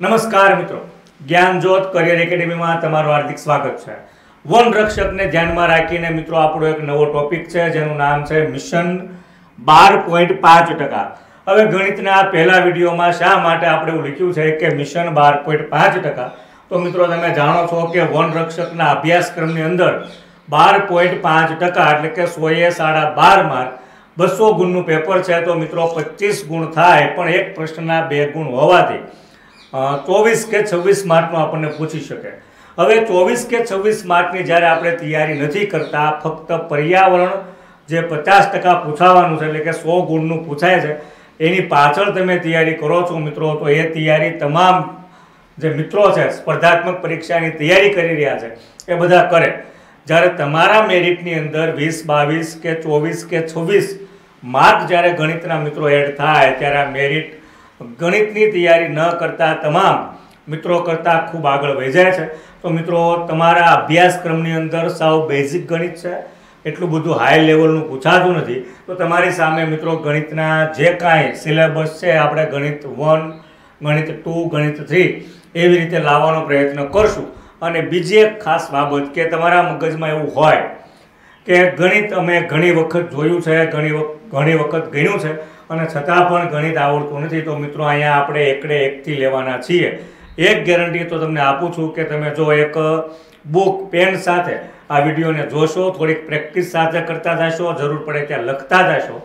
નમસ્કાર મિત્રો, જ્ઞાનજ્યોત કરિયર એકેડેમીમાં તમારું હાર્દિક સ્વાગત છે। વન રક્ષકને ધ્યાનમાં રાખીને મિત્રો આપણો એક નવો ટોપિક છે જેનું નામ છે મિશન 12.5%। હવે ગણિતના પહેલા વિડીયોમાં શા માટે આપણે એવું લખ્યું છે કે મિશન 12.5%, તો મિત્રો તમે જાણો છો કે વન રક્ષકના અભ્યાસક્રમની અંદર 12.5% એટલે કે 100 એ 12.5 માર્ક 200 ગુણનું પેપર છે। તો મિત્રો 25 ગુણ થાય પણ એક પ્રશ્નના 2 ગુણ હોવાથી 24 કે 26 માર્કનો આપણને પૂછી શકે। હવે 24 કે 26 માર્કની જ્યારે આપણે તૈયારી નથી કરતા, ફક્ત પર્યાવરણ જે 50% પૂછાવાનું છે એટલે કે 100 ગુણનું પૂછાય છે એની પાછળ તમે તૈયારી કરો છો મિત્રો, તો એ તૈયારી તમામ જે મિત્રો છે સ્પર્ધાત્મક પરીક્ષાની તૈયારી કરી રહ્યા છે એ બધા કરે। જ્યારે તમારા મેરિટની અંદર 20, 22 કે 24 કે 26 માર્ક જ્યારે ગણિતના મિત્રો એડ થાય ત્યારે આ મેરિટ ગણિતની તૈયારી ન કરતા તમામ મિત્રો કરતાં ખૂબ આગળ વધી જાય છે। તો મિત્રો તમારા અભ્યાસક્રમની અંદર સાવ બેઝિક ગણિત છે, એટલું બધું હાઈ લેવલનું પૂછાતું નથી। તો તમારી સામે મિત્રો ગણિતના જે કાંઈ સિલેબસ છે આપણે ગણિત 1, ગણિત 2, ગણિત 3 એવી રીતે લાવવાનો પ્રયત્ન કરશું। અને બીજી એક ખાસ બાબત કે તમારા મગજમાં એવું હોય કે ગણિત અમે ઘણી વખત જોયું છે, ઘણી વખત ગણ્યું છે અને છતાં પણ ગણિત આવડતું નથી, તો મિત્રો અહીંયા આપણે એકડે એકથી લેવાના છીએ। એક ગેરંટી તો તમને આપું છું કે તમે જો એક બુક પેન સાથે આ વિડીયોને જોશો, થોડીક પ્રેક્ટિસ સાથે કરતા જશો, જરૂર પડે ત્યાં લખતા જશો।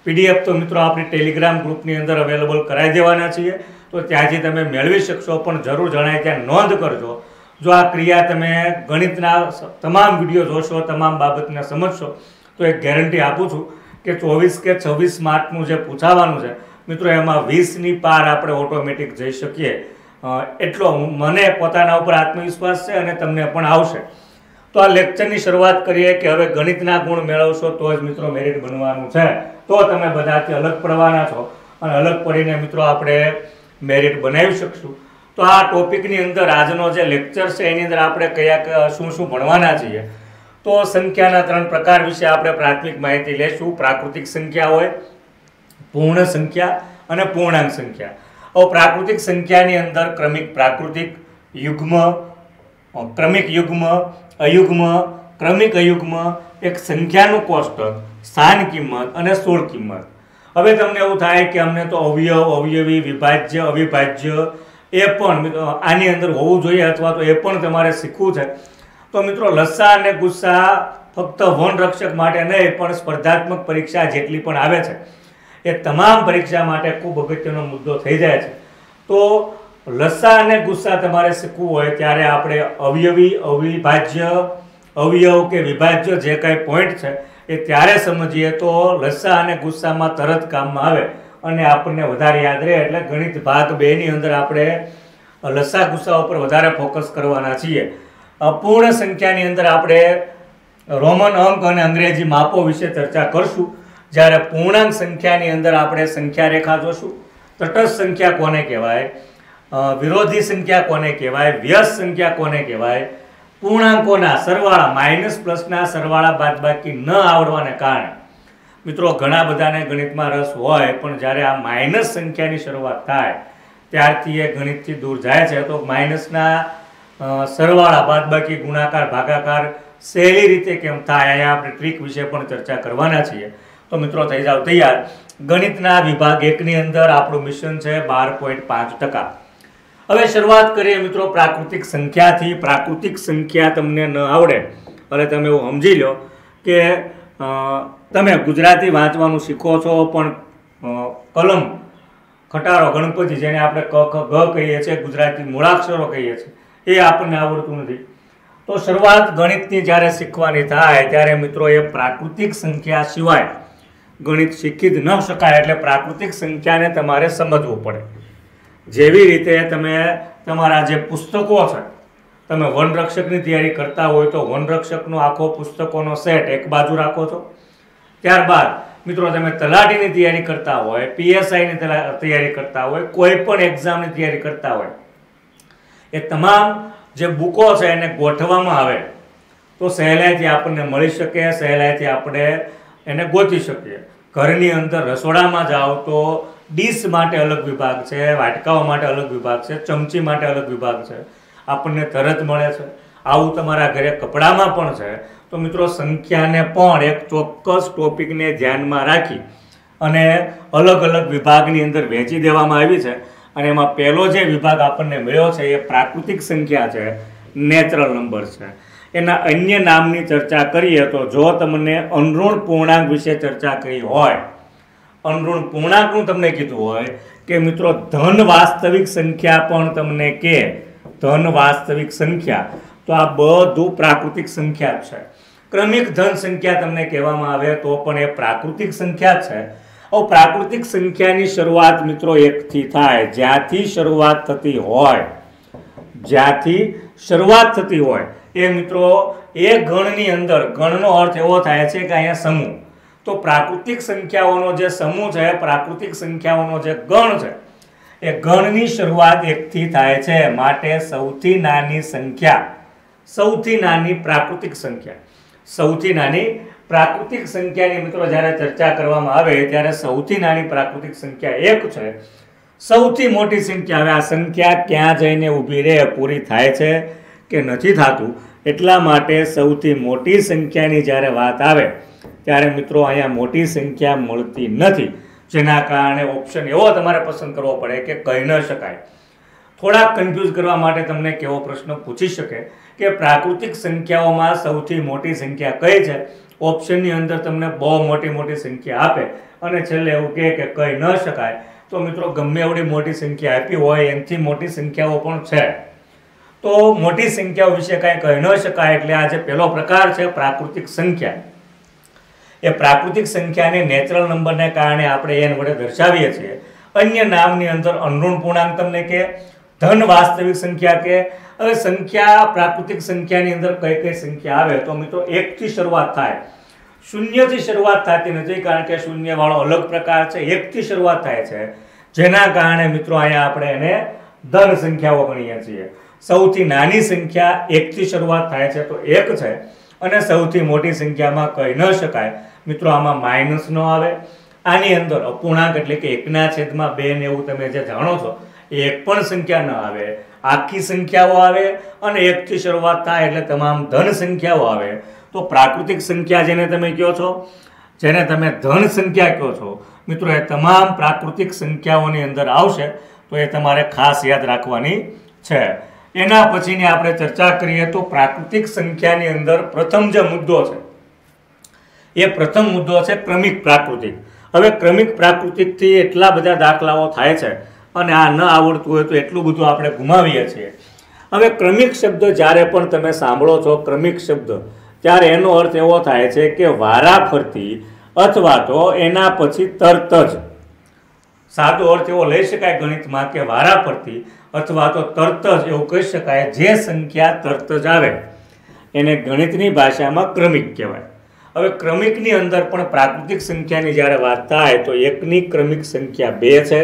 PDF તો મિત્રો આપણી ટેલિગ્રામ ગ્રુપની અંદર અવેલેબલ કરાવી દેવાના છીએ, તો ત્યાંથી તમે મેળવી શકશો। પણ જરૂર જણાય ત્યાં નોંધ કરજો, જો આ ક્રિયા તમે ગણિતના તમામ વિડીયો જોશો, તમામ બાબતને સમજશો, તો એક ગેરંટી આપું છું કે 24 કે 26 માર્કનું જે પૂછાવાનું છે મિત્રો એમાં 20ની પાર આપણે ઓટોમેટિક જઈ શકીએ, એટલો મને પોતાના ઉપર આત્મવિશ્વાસ છે અને તમને પણ આવશે। તો આ લેક્ચરની શરૂઆત કરીએ કે હવે ગણિતના ગુણ મેળવશો તો જ મિત્રો મેરિટ બનવાનું છે, તો તમે બધાથી અલગ પડવાના છો અને અલગ પડીને મિત્રો આપણે મેરિટ બનાવી શકશું। તો આ ટોપિકની અંદર આજનો જે લેક્ચર છે એની અંદર આપણે કયા શું ભણવાના છીએ, તો સંખ્યાના 3 પ્રકાર વિશે આપણે પ્રાથમિક માહિતી લેશું। પ્રાકૃતિક સંખ્યા હોય, પૂર્ણ સંખ્યા અને પૂર્ણાંક સંખ્યા। હવે પ્રાકૃતિક સંખ્યાની અંદર ક્રમિક પ્રાકૃતિક, યુગ્મ, ક્રમિક યુગ્મ, અયુગ્મ, ક્રમિક અયુગ્મ, એક સંખ્યાનું કોષ્ટક, સ્થાન કિંમત અને સ્થૂળ કિંમત। હવે તમને એવું થાય કે અમને તો અવયવ, અવયવી, વિભાજ્ય, અવિભાજ્ય એ પણ આની અંદર હોવું જોઈએ અથવા તો એ પણ તમારે શીખવું છે। તો મિત્રો લસા અને ગુસ્સા ફક્ત વન રક્ષક માટે નહીં પણ સ્પર્ધાત્મક પરીક્ષા જેટલી પણ આવે છે એ તમામ પરીક્ષા માટે ખૂબ અગત્યનો મુદ્દો થઈ જાય છે। તો લસા અને ગુસ્સા તમારે શીખવું હોય ત્યારે આપણે અવયવી, અવિભાજ્ય, અવયવ કે વિભાજ્ય જે કાંઈ પોઈન્ટ છે એ ત્યારે સમજીએ તો લસા અને ગુસ્સામાં તરત કામમાં આવે અને આપણને વધારે યાદ રહે। એટલે ગણિત ભાગ 2 ની અંદર આપણે લસા ગુસ્સા ઉપર વધારે ફોકસ કરવાના છીએ। પૂર્ણ સંખ્યાની અંદર આપણે રોમન અંક અને અંગ્રેજી માપો વિશે ચર્ચા કરશું, જ્યારે પૂર્ણાંક સંખ્યાની અંદર આપણે સંખ્યા રેખા જોશું, તટસ્થ સંખ્યા કોને કહેવાય, વિરોધી સંખ્યા કોને કહેવાય, વ્યસ્ત સંખ્યા કોને કહેવાય, પૂર્ણાંકોના સરવાળા, માઇનસ પ્લસના સરવાળા બાદબાકી ન આવડવાને કારણે મિત્રો ઘણા બધાને ગણિતમાં રસ હોય પણ જ્યારે આ માઇનસ સંખ્યાની શરૂઆત થાય ત્યારથી એ ગણિતથી દૂર જાય છે। તો માઇનસના સરવાળા, બાદબાકી, ગુણાકાર, ભાગાકાર સહેલી રીતે કેમ થાય અહીંયા આપણે ટ્રીક વિશે પણ ચર્ચા કરવાના છીએ। તો મિત્રો થઈ જાવ તૈયાર। ગણિતના વિભાગ 1 ની અંદર આપણું મિશન છે 12.5%। હવે શરૂઆત કરીએ મિત્રો પ્રાકૃતિક સંખ્યાથી। પ્રાકૃતિક સંખ્યા તમને ન આવડે અને તમે એવું સમજી લો કે તમે ગુજરાતી વાંચવાનું શીખો છો પણ કલમ, ખટારો, ગણપતિ જેને આપણે ક, ખ, ગ કહીએ છીએ, ગુજરાતી મૂળાક્ષરો કહીએ છીએ, એ આપણને આવડતું નથી। તો શરૂઆત ગણિતની જ્યારે શીખવાની થાય ત્યારે મિત્રો એ પ્રાકૃતિક સંખ્યા સિવાય ગણિત શીખી જ ન શકાય। એટલે પ્રાકૃતિક સંખ્યાને તમારે સમજવું પડે। જેવી રીતે તમે તમારા જે પુસ્તકો છે, તમે વનરક્ષકની તૈયારી કરતા હોય તો વનરક્ષકનો આખો પુસ્તકોનો સેટ એક બાજુ રાખો છો। ત્યારબાદ મિત્રો તમે તલાટીની તૈયારી કરતા હોય, PSIની તૈયારી કરતા હોય, કોઈ પણ એક્ઝામની તૈયારી કરતા હોય, એ તમામ જે બુકો છે એને ગોઠવવામાં આવે તો સહેલાઈથી આપણને મળી શકે, સહેલાઈથી આપણે એને ગોતી શકીએ। ઘરની અંદર રસોડામાં જાઓ તો ડીશ માટે અલગ વિભાગ છે, વાટકાઓ માટે અલગ વિભાગ છે, ચમચી માટે અલગ વિભાગ છે, આપણને તરત મળે છે. આવું તમારા ઘરે કપડામાં પણ છે. તો મિત્રો સંખ્યાને પણ એક ચોક્કસ ટોપિકને ધ્યાનમાં રાખી અને અલગ અલગ વિભાગની અંદર વહેંચી દેવામાં આવી છે. અને એમાં પહેલો જે વિભાગ આપણને મળ્યો છે એ પ્રાકૃતિક સંખ્યા છે, નેચરલ નંબર છે. એના અન્ય નામની ચર્ચા કરીએ તો જો તમને અનઋણ પૂર્ણાંક વિશે ચર્ચા કરી હોય, અનઋણ પૂર્ણાંકનું તમને કીધું હોય કે મિત્રો ધન વાસ્તવિક સંખ્યા પણ તમને કે ધન વાસ્તવિક સંખ્યા, તો આ બધું પ્રાકૃતિક સંખ્યા છે. ક્રમિક ધન સંખ્યા તમને કહેવામાં આવે તો પણ એ પ્રાકૃતિક સંખ્યા છે. હવે પ્રાકૃતિક સંખ્યાની શરૂઆત મિત્રો 1 થી થાય. જ્યાંથી શરૂઆત થતી હોય, જ્યાંથી શરૂઆત થતી હોય એ મિત્રો એ ગણની અંદર, ગણનો અર્થ એવો થાય છે કે અહીંયા સમૂહ, તો પ્રાકૃતિક સંખ્યાઓનો જે સમૂહ છે, પ્રાકૃતિક સંખ્યાઓનો જે ગણ છે, એ ગણની શરૂઆત 1 થી થાય છે. માટે સૌથી નાની સંખ્યા, સૌથી નાની પ્રાકૃતિક સંખ્યા, સૌથી નાની પ્રાકૃતિક સંખ્યાની મિત્રો જ્યારે ચર્ચા કરવામાં આવે ત્યારે સૌથી નાની પ્રાકૃતિક સંખ્યા 1 છે. સૌથી મોટી સંખ્યા, હવે આ સંખ્યા ક્યાં જઈને ઊભી રહે, પૂરી થાય છે કે નથી થતું, એટલા માટે સૌથી મોટી સંખ્યાની જ્યારે વાત આવે ત્યારે મિત્રો અહીંયા મોટી સંખ્યા મળતી નથી. જેના કારણે ઓપ્શન એવો તમારે પસંદ કરવો પડે કે કહી ન શકાય. થોડાક કન્ફ્યુઝ કરવા માટે તમને કેવો પ્રશ્ન પૂછી શકે કે પ્રાકૃતિક સંખ્યાઓમાં સૌથી મોટી સંખ્યા કઈ છે? ઓપ્શનની અંદર તમને બહુ મોટી મોટી સંખ્યા આપે અને છેલ્લે એવું કહે કે કહી ન શકાય. તો મિત્રો ગમે એવડી મોટી સંખ્યા આપી હોય એનાથી મોટી સંખ્યાઓ પણ છે. તો મોટી સંખ્યાઓ વિશે કાંઈ કહી ન શકાય. એટલે આ જે પહેલો પ્રકાર છે પ્રાકૃતિક સંખ્યા, એ પ્રાકૃતિક સંખ્યાને નેચરલ નંબરને કારણે આપણે એન વડે દર્શાવીએ છીએ. અન્ય નામની અંદર અનઋણ પૂર્ણાંક તમને કે, ધન વાસ્તવિક સંખ્યા કે. હવે સંખ્યા, પ્રાકૃતિક સંખ્યાની અંદર કઈ કઈ સંખ્યા આવે તો મિત્રો 1 થી શરૂઆત થાય, 0 થી શરૂઆત થતી નથી, કારણ કે 0 વાળો અલગ પ્રકાર છે. 1 થી શરૂઆત થાય છે, જેના કારણે મિત્રો અહીંયા આપણે એને ધન સંખ્યાઓ ગણીએ છીએ. સૌથી નાની સંખ્યા 1 થી શરૂઆત થાય છે તો 1 છે, અને સૌથી મોટી સંખ્યામાં કહી ન શકાય મિત્રો આમાં માઇનસ ન આવે. આની અંદર અપૂર્ણાંક એટલે કે 1/2 ને એવું તમે જે જાણો છો એ એક પણ સંખ્યા ન આવે, આખી સંખ્યાઓ આવે. અને 1 થી શરૂઆત થાય એટલે તમામ ધન સંખ્યાઓ આવે. તો પ્રાકૃતિક સંખ્યા જેને તમે કહો છો, જેને તમે ધન સંખ્યા કહો છો મિત્રો, એ તમામ પ્રાકૃતિક સંખ્યાઓની અંદર આવશે. તો એ તમારે ખાસ યાદ રાખવાની છે. એના પછીની આપણે ચર્ચા કરીએ તો પ્રાકૃતિક સંખ્યાની અંદર પ્રથમ જે મુદ્દો છે એ પ્રથમ મુદ્દો છે ક્રમિક પ્રાકૃતિક. હવે ક્રમિક પ્રાકૃતિકથી એટલા બધા દાખલાઓ થાય છે અને આ ન આવડતું હોય તો એટલું બધું આપણે ગુમાવીએ છીએ. હવે ક્રમિક શબ્દ જ્યારે પણ તમે સાંભળો છો, ક્રમિક શબ્દ, ત્યારે એનો અર્થ એવો થાય છે કે વારાફરતી અથવા તો એના પછી તરત જ. સાદો અર્થ એવો લઈ શકાય ગણિતમાં કે વારાફરતી અથવા તો તરત જ, એવું કહી શકાય. જે સંખ્યા તરત જ આવે એને ગણિતની ભાષામાં ક્રમિક કહેવાય. હવે ક્રમિકની અંદર પણ પ્રાકૃતિક સંખ્યાની જ્યારે વાત થાય તો 1ની ક્રમિક સંખ્યા 2 છે,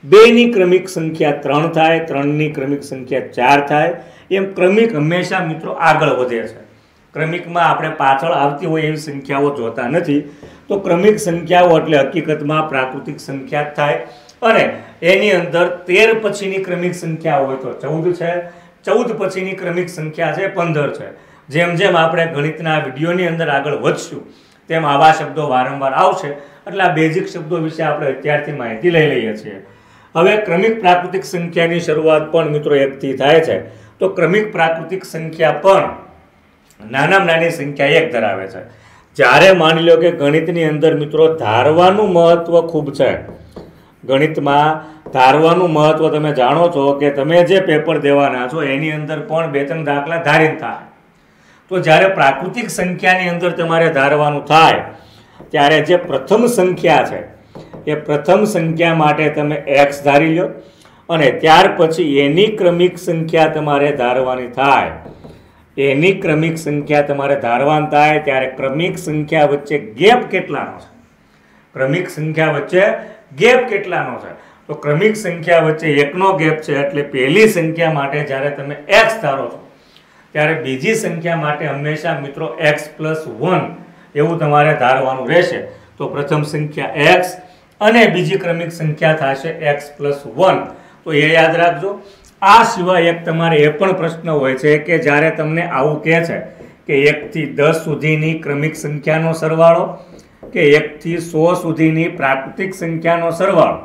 2ની ક્રમિક સંખ્યા 3 થાય, 3ની ક્રમિક સંખ્યા 4 થાય. એમ ક્રમિક હંમેશા મિત્રો આગળ વધે છે. ક્રમિકમાં આપણે પાછળ આવતી હોય એવી સંખ્યાઓ જોતા નથી. તો ક્રમિક સંખ્યાઓ એટલે હકીકતમાં પ્રાકૃતિક સંખ્યા થાય. અને એની અંદર 13 પછીની ક્રમિક સંખ્યા હોય તો 14 છે, 14 પછીની ક્રમિક સંખ્યા છે 15 છે. જેમ જેમ આપણે ગણિતના વિડીયોની અંદર આગળ વધશું તેમ આવા શબ્દો વારંવાર આવશે. એટલે આ બેઝિક શબ્દો વિશે આપણે અત્યારથી માહિતી લઈ લઈએ છીએ. હવે ક્રમિક પ્રાકૃતિક સંખ્યાની શરૂઆત પણ મિત્રો 1 થી થાય છે. તો ક્રમિક પ્રાકૃતિક સંખ્યા પણ નાનામાં નાની સંખ્યા 1 ધરાવે છે. જ્યારે માની લો કે ગણિતની અંદર મિત્રો ધારવાનું મહત્વ ખૂબ છે. ગણિતમાં ધારવાનું મહત્વ તમે જાણો છો કે તમે જે પેપર દેવાના છો એની અંદર પણ 2-3 દાખલા ધારીને થાય. તો જ્યારે પ્રાકૃતિક સંખ્યાની અંદર તમારે ધારવાનું થાય ત્યારે જે પ્રથમ સંખ્યા છે એ પ્રથમ સંખ્યા માટે તમે x ધારી લો અને ત્યાર પછી એની ક્રમિક સંખ્યા તમારે ધારવાની થાય. એની ક્રમિક સંખ્યા તમારે ધારવાની થાય ત્યારે ક્રમિક સંખ્યા વચ્ચે ગેપ કેટલાનો છે? ક્રમિક સંખ્યા વચ્ચે ગેપ કેટલાનો છે? તો ક્રમિક સંખ્યા વચ્ચે 1નો ગેપ છે. એટલે પહેલી સંખ્યા માટે જ્યારે તમે x ધારો છો ત્યારે બીજી સંખ્યા માટે હંમેશા મિત્રો x+1 એવું તમારે ધારવાનું રહેશે. તો પ્રથમ સંખ્યા x અને બીજી ક્રમિક સંખ્યા થશે x+1. તો એ યાદ રાખજો. આ સિવાય એક તમારે એ પણ પ્રશ્ન હોય છે કે જ્યારે તમને આવું કહે છે કે 1 થી 10 સુધીની ક્રમિક સંખ્યાનો સરવાળો કે 1 થી 100 સુધીની પ્રાકૃતિક સંખ્યાનો સરવાળો.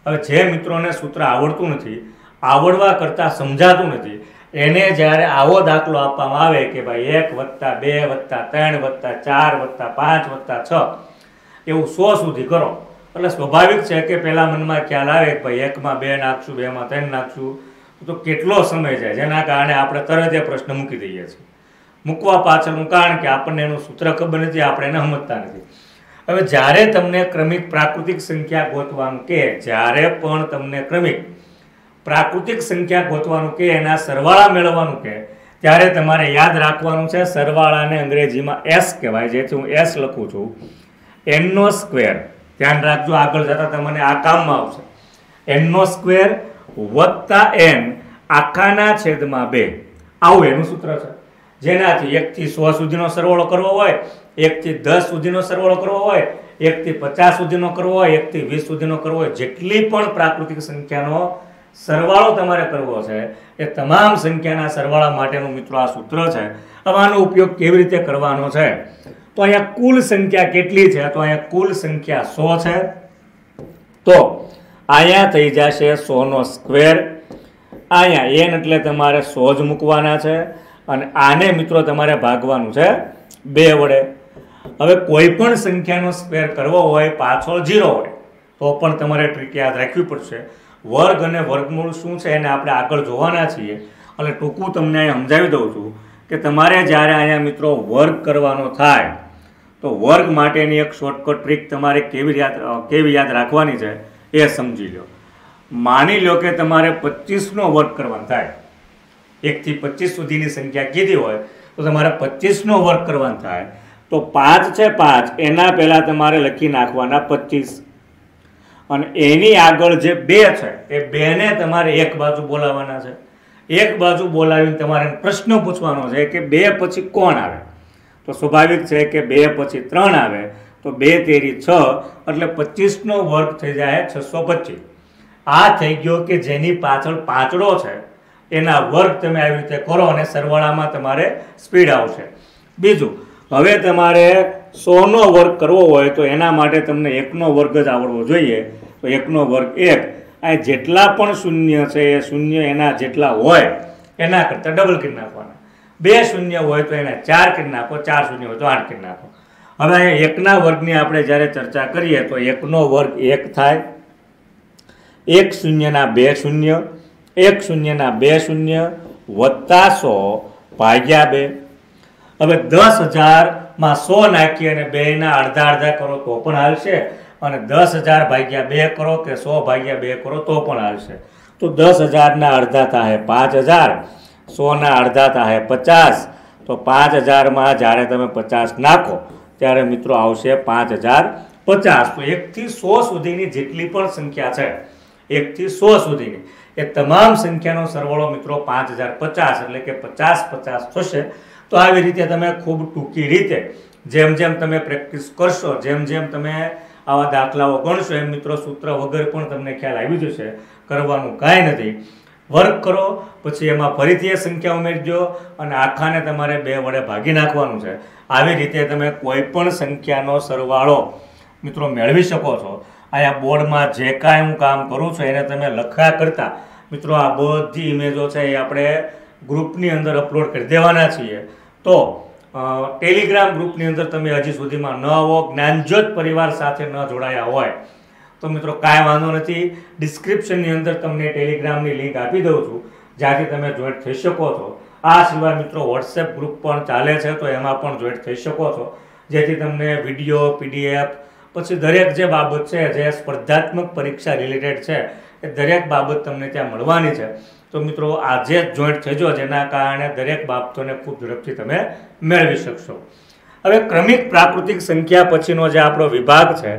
હવે જે મિત્રોને સૂત્ર આવડતું નથી, આવડવા કરતાં સમજાતું નથી, એને જ્યારે આવો દાખલો આપવામાં આવે કે ભાઈ 1 + 2 + 3 + 4 + 5 + 6 એવું 100 સુધી કરો એટલે સ્વાભાવિક છે કે પહેલા મનમાં ખ્યાલ આવે કે ભાઈ 1 માં 2 નાખશું, 2 માં 3 નાખશું તો કેટલો સમય જાય, જેના કારણે આપણે તરત એ પ્રશ્ન મૂકી દઈએ છીએ. મૂકવા પાછળનું કારણ કે આપણને એનું સૂત્ર ખબર નથી, આપણે એને સમજતા નથી. હવે જ્યારે તમને ક્રમિક પ્રાકૃતિક સંખ્યા ગોતવાનું કે જ્યારે પણ તમને ક્રમિક પ્રાકૃતિક સંખ્યા ગોતવાનું કે એના સરવાળા મેળવવાનું કે ત્યારે તમારે યાદ રાખવાનું છે સરવાળાને અંગ્રેજીમાં s કહેવાય, જેથી હું s લખું છું n². ધ્યાન રાખજો, આગળ જતા તમને આ કામમાં આવશે. n² + n આખાના છેદમાં 2 આવું એનું સૂત્ર છે. જેનાથી 1 થી 100 સુધીનો સરવાળો કરવો હોય, 1 થી 10 સુધીનો સરવાળો કરવો હોય, 1 થી 50 સુધીનો કરવો હોય, 1 થી 20 સુધીનો કરવો હોય, જેટલી પણ પ્રાકૃતિક સંખ્યાનો સરવાળો તમારે કરવો છે એ તમામ સંખ્યાના સરવાળા માટેનું મિત્રો આ સૂત્ર છે. હવે આનો ઉપયોગ કેવી રીતે કરવાનો છે? તો અહીંયા કુલ સંખ્યા કેટલી છે? તો અહીંયા કુલ સંખ્યા 100 છે. તો અહીંયા થઈ જશે 100². અહીંયા n એટલે તમારે 100 જ મૂકવાના છે અને આને મિત્રો તમારે ભાગવાનું છે 2 વડે. હવે કોઈ પણ સંખ્યાનો સ્ક્વેર કરવો હોય, પાછળ 0 હોય તો પણ તમારે ટ્રીક યાદ રાખવી પડશે. વર્ગ અને વર્ગમૂળ શું છે એને આપણે આગળ જોવાના છીએ એટલે ટૂંકું તમને અહીંયા સમજાવી દઉં છું કે તમારે જ્યારે અહીંયા મિત્રો વર્ગ કરવાનો થાય તો વર્ગ માટેની એક શોર્ટકટ ટ્રીક તમારે કેવી યાદ રાખવાની છે એ સમજી લો. માની લો કે તમારે 25નો વર્ગ કરવાનો થાય, 1 થી 25 સુધીની સંખ્યા કીધી હોય તો તમારે 25નો વર્ગ કરવાનો થાય તો 5 છે 5 એના પહેલાં તમારે લખી નાખવાના 25 અને એની આગળ જે 2 છે એ 2ને તમારે એક બાજુ બોલાવવાના છે. એક બાજુ બોલાવીને તમારે પ્રશ્ન પૂછવાનો છે કે 2 પછી કોણ આવે? તો સ્વાભાવિક છે કે 2 પછી 3 આવે તો 2 તેરી 6 એટલે 25નો વર્ગ થઈ જાય 625. આ થઈ ગયો કે જેની પાછળ પાંચડો છે એના વર્ગ તમે આવી રીતે કરો અને સરવાળામાં તમારે સ્પીડ આવશે. બીજું, હવે તમારે 100નો વર્ગ કરવો હોય તો એના માટે તમને 1નો વર્ગ જ આવડવો જોઈએ. તો 1નો વર્ગ 1. આ જેટલા પણ શૂન્ય છે એ શૂન્ય એના જેટલા હોય એના કરતાં ડબલ કરી નાખવાના. 2 શૂન્ય હોય તો એને 4 કરી નાખો, 4 શૂન્ય હોય તો 8 કરી નાખો. હવે અહીંયા 1ના વર્ગની આપણે જ્યારે ચર્ચા કરીએ તો 1નો વર્ગ 1 થાય, 1 શૂન્યના 2 શૂન્ય, 1 શૂન્યના 2 શૂન્ય વત્તા 100 ભાગ્યા 2. હવે 10,000માં 100 નાખી અને 2ના અડધા અડધા કરો તો પણ હાલશે અને 10,000 ભાગ્યા 2 કરો કે 100 ભાગ્યા 2 કરો તો પણ હાલશે. તો 10,000ના અડધા થાય 5,000, 100ના અડધા થાય 50. તો 5,000માં જ્યારે તમે 50 નાખો ત્યારે મિત્રો આવશે 5,050. તો 1 થી 100 સુધીની જેટલી પણ સંખ્યા છે, 1 થી 100 સુધીની એ તમામ સંખ્યાનો સરવાળો મિત્રો 5,050 એટલે કે 50 થશે. તો આવી રીતે તમે ખૂબ ટૂંકી રીતે જેમ જેમ તમે પ્રેક્ટિસ કરશો, જેમ જેમ તમે આવા દાખલાઓ ગણશો એમ મિત્રો સૂત્ર વગર પણ તમને ખ્યાલ આવી જશે. કરવાનું કાંઈ નથી, વર્ક કરો પછી એમાં ફરીથી એ સંખ્યા ઉમેરજો અને આખાને તમારે 2 વડે ભાગી નાખવાનું છે. આવી રીતે તમે કોઈ પણ સંખ્યાનો સરવાળો મિત્રો મેળવી શકો છો. અહીંયા બોર્ડમાં જે કાંઈ હું કામ કરું છું એને તમે લખ્યા કરતાં મિત્રો આ બધી ઇમેજો છે એ આપણે ગ્રુપની અંદર અપલોડ કરી દેવાના છીએ. તો ટેલિગ્રામ ગ્રુપની અંદર તમે હજી સુધીમાં ન આવો, જ્ઞાનજ્યોત પરિવાર સાથે ન જોડાયા હોય તો મિત્રો કાંઈ વાંધો નથી. ડિસ્ક્રિપ્શનની અંદર તમને ટેલિગ્રામની લિંક આપી દઉં છું જ્યાંથી તમે જોઈન્ટ થઈ શકો છો. આ સિવાય મિત્રો વોટ્સએપ ગ્રુપ પણ ચાલે છે તો એમાં પણ જોઈન્ટ થઈ શકો છો, જેથી તમને વિડીયો, PDF પછી દરેક જે બાબત છે જે સ્પર્ધાત્મક પરીક્ષા રિલેટેડ છે એ દરેક બાબત તમને ત્યાં મળવાની છે. તો મિત્રો આજે જ જોઈન્ટ થજો, જેના કારણે દરેક બાબતોને ખૂબ ઝડપથી તમે મેળવી શકશો. હવે ક્રમિક પ્રાકૃતિક સંખ્યા પછીનો જે આપણો વિભાગ છે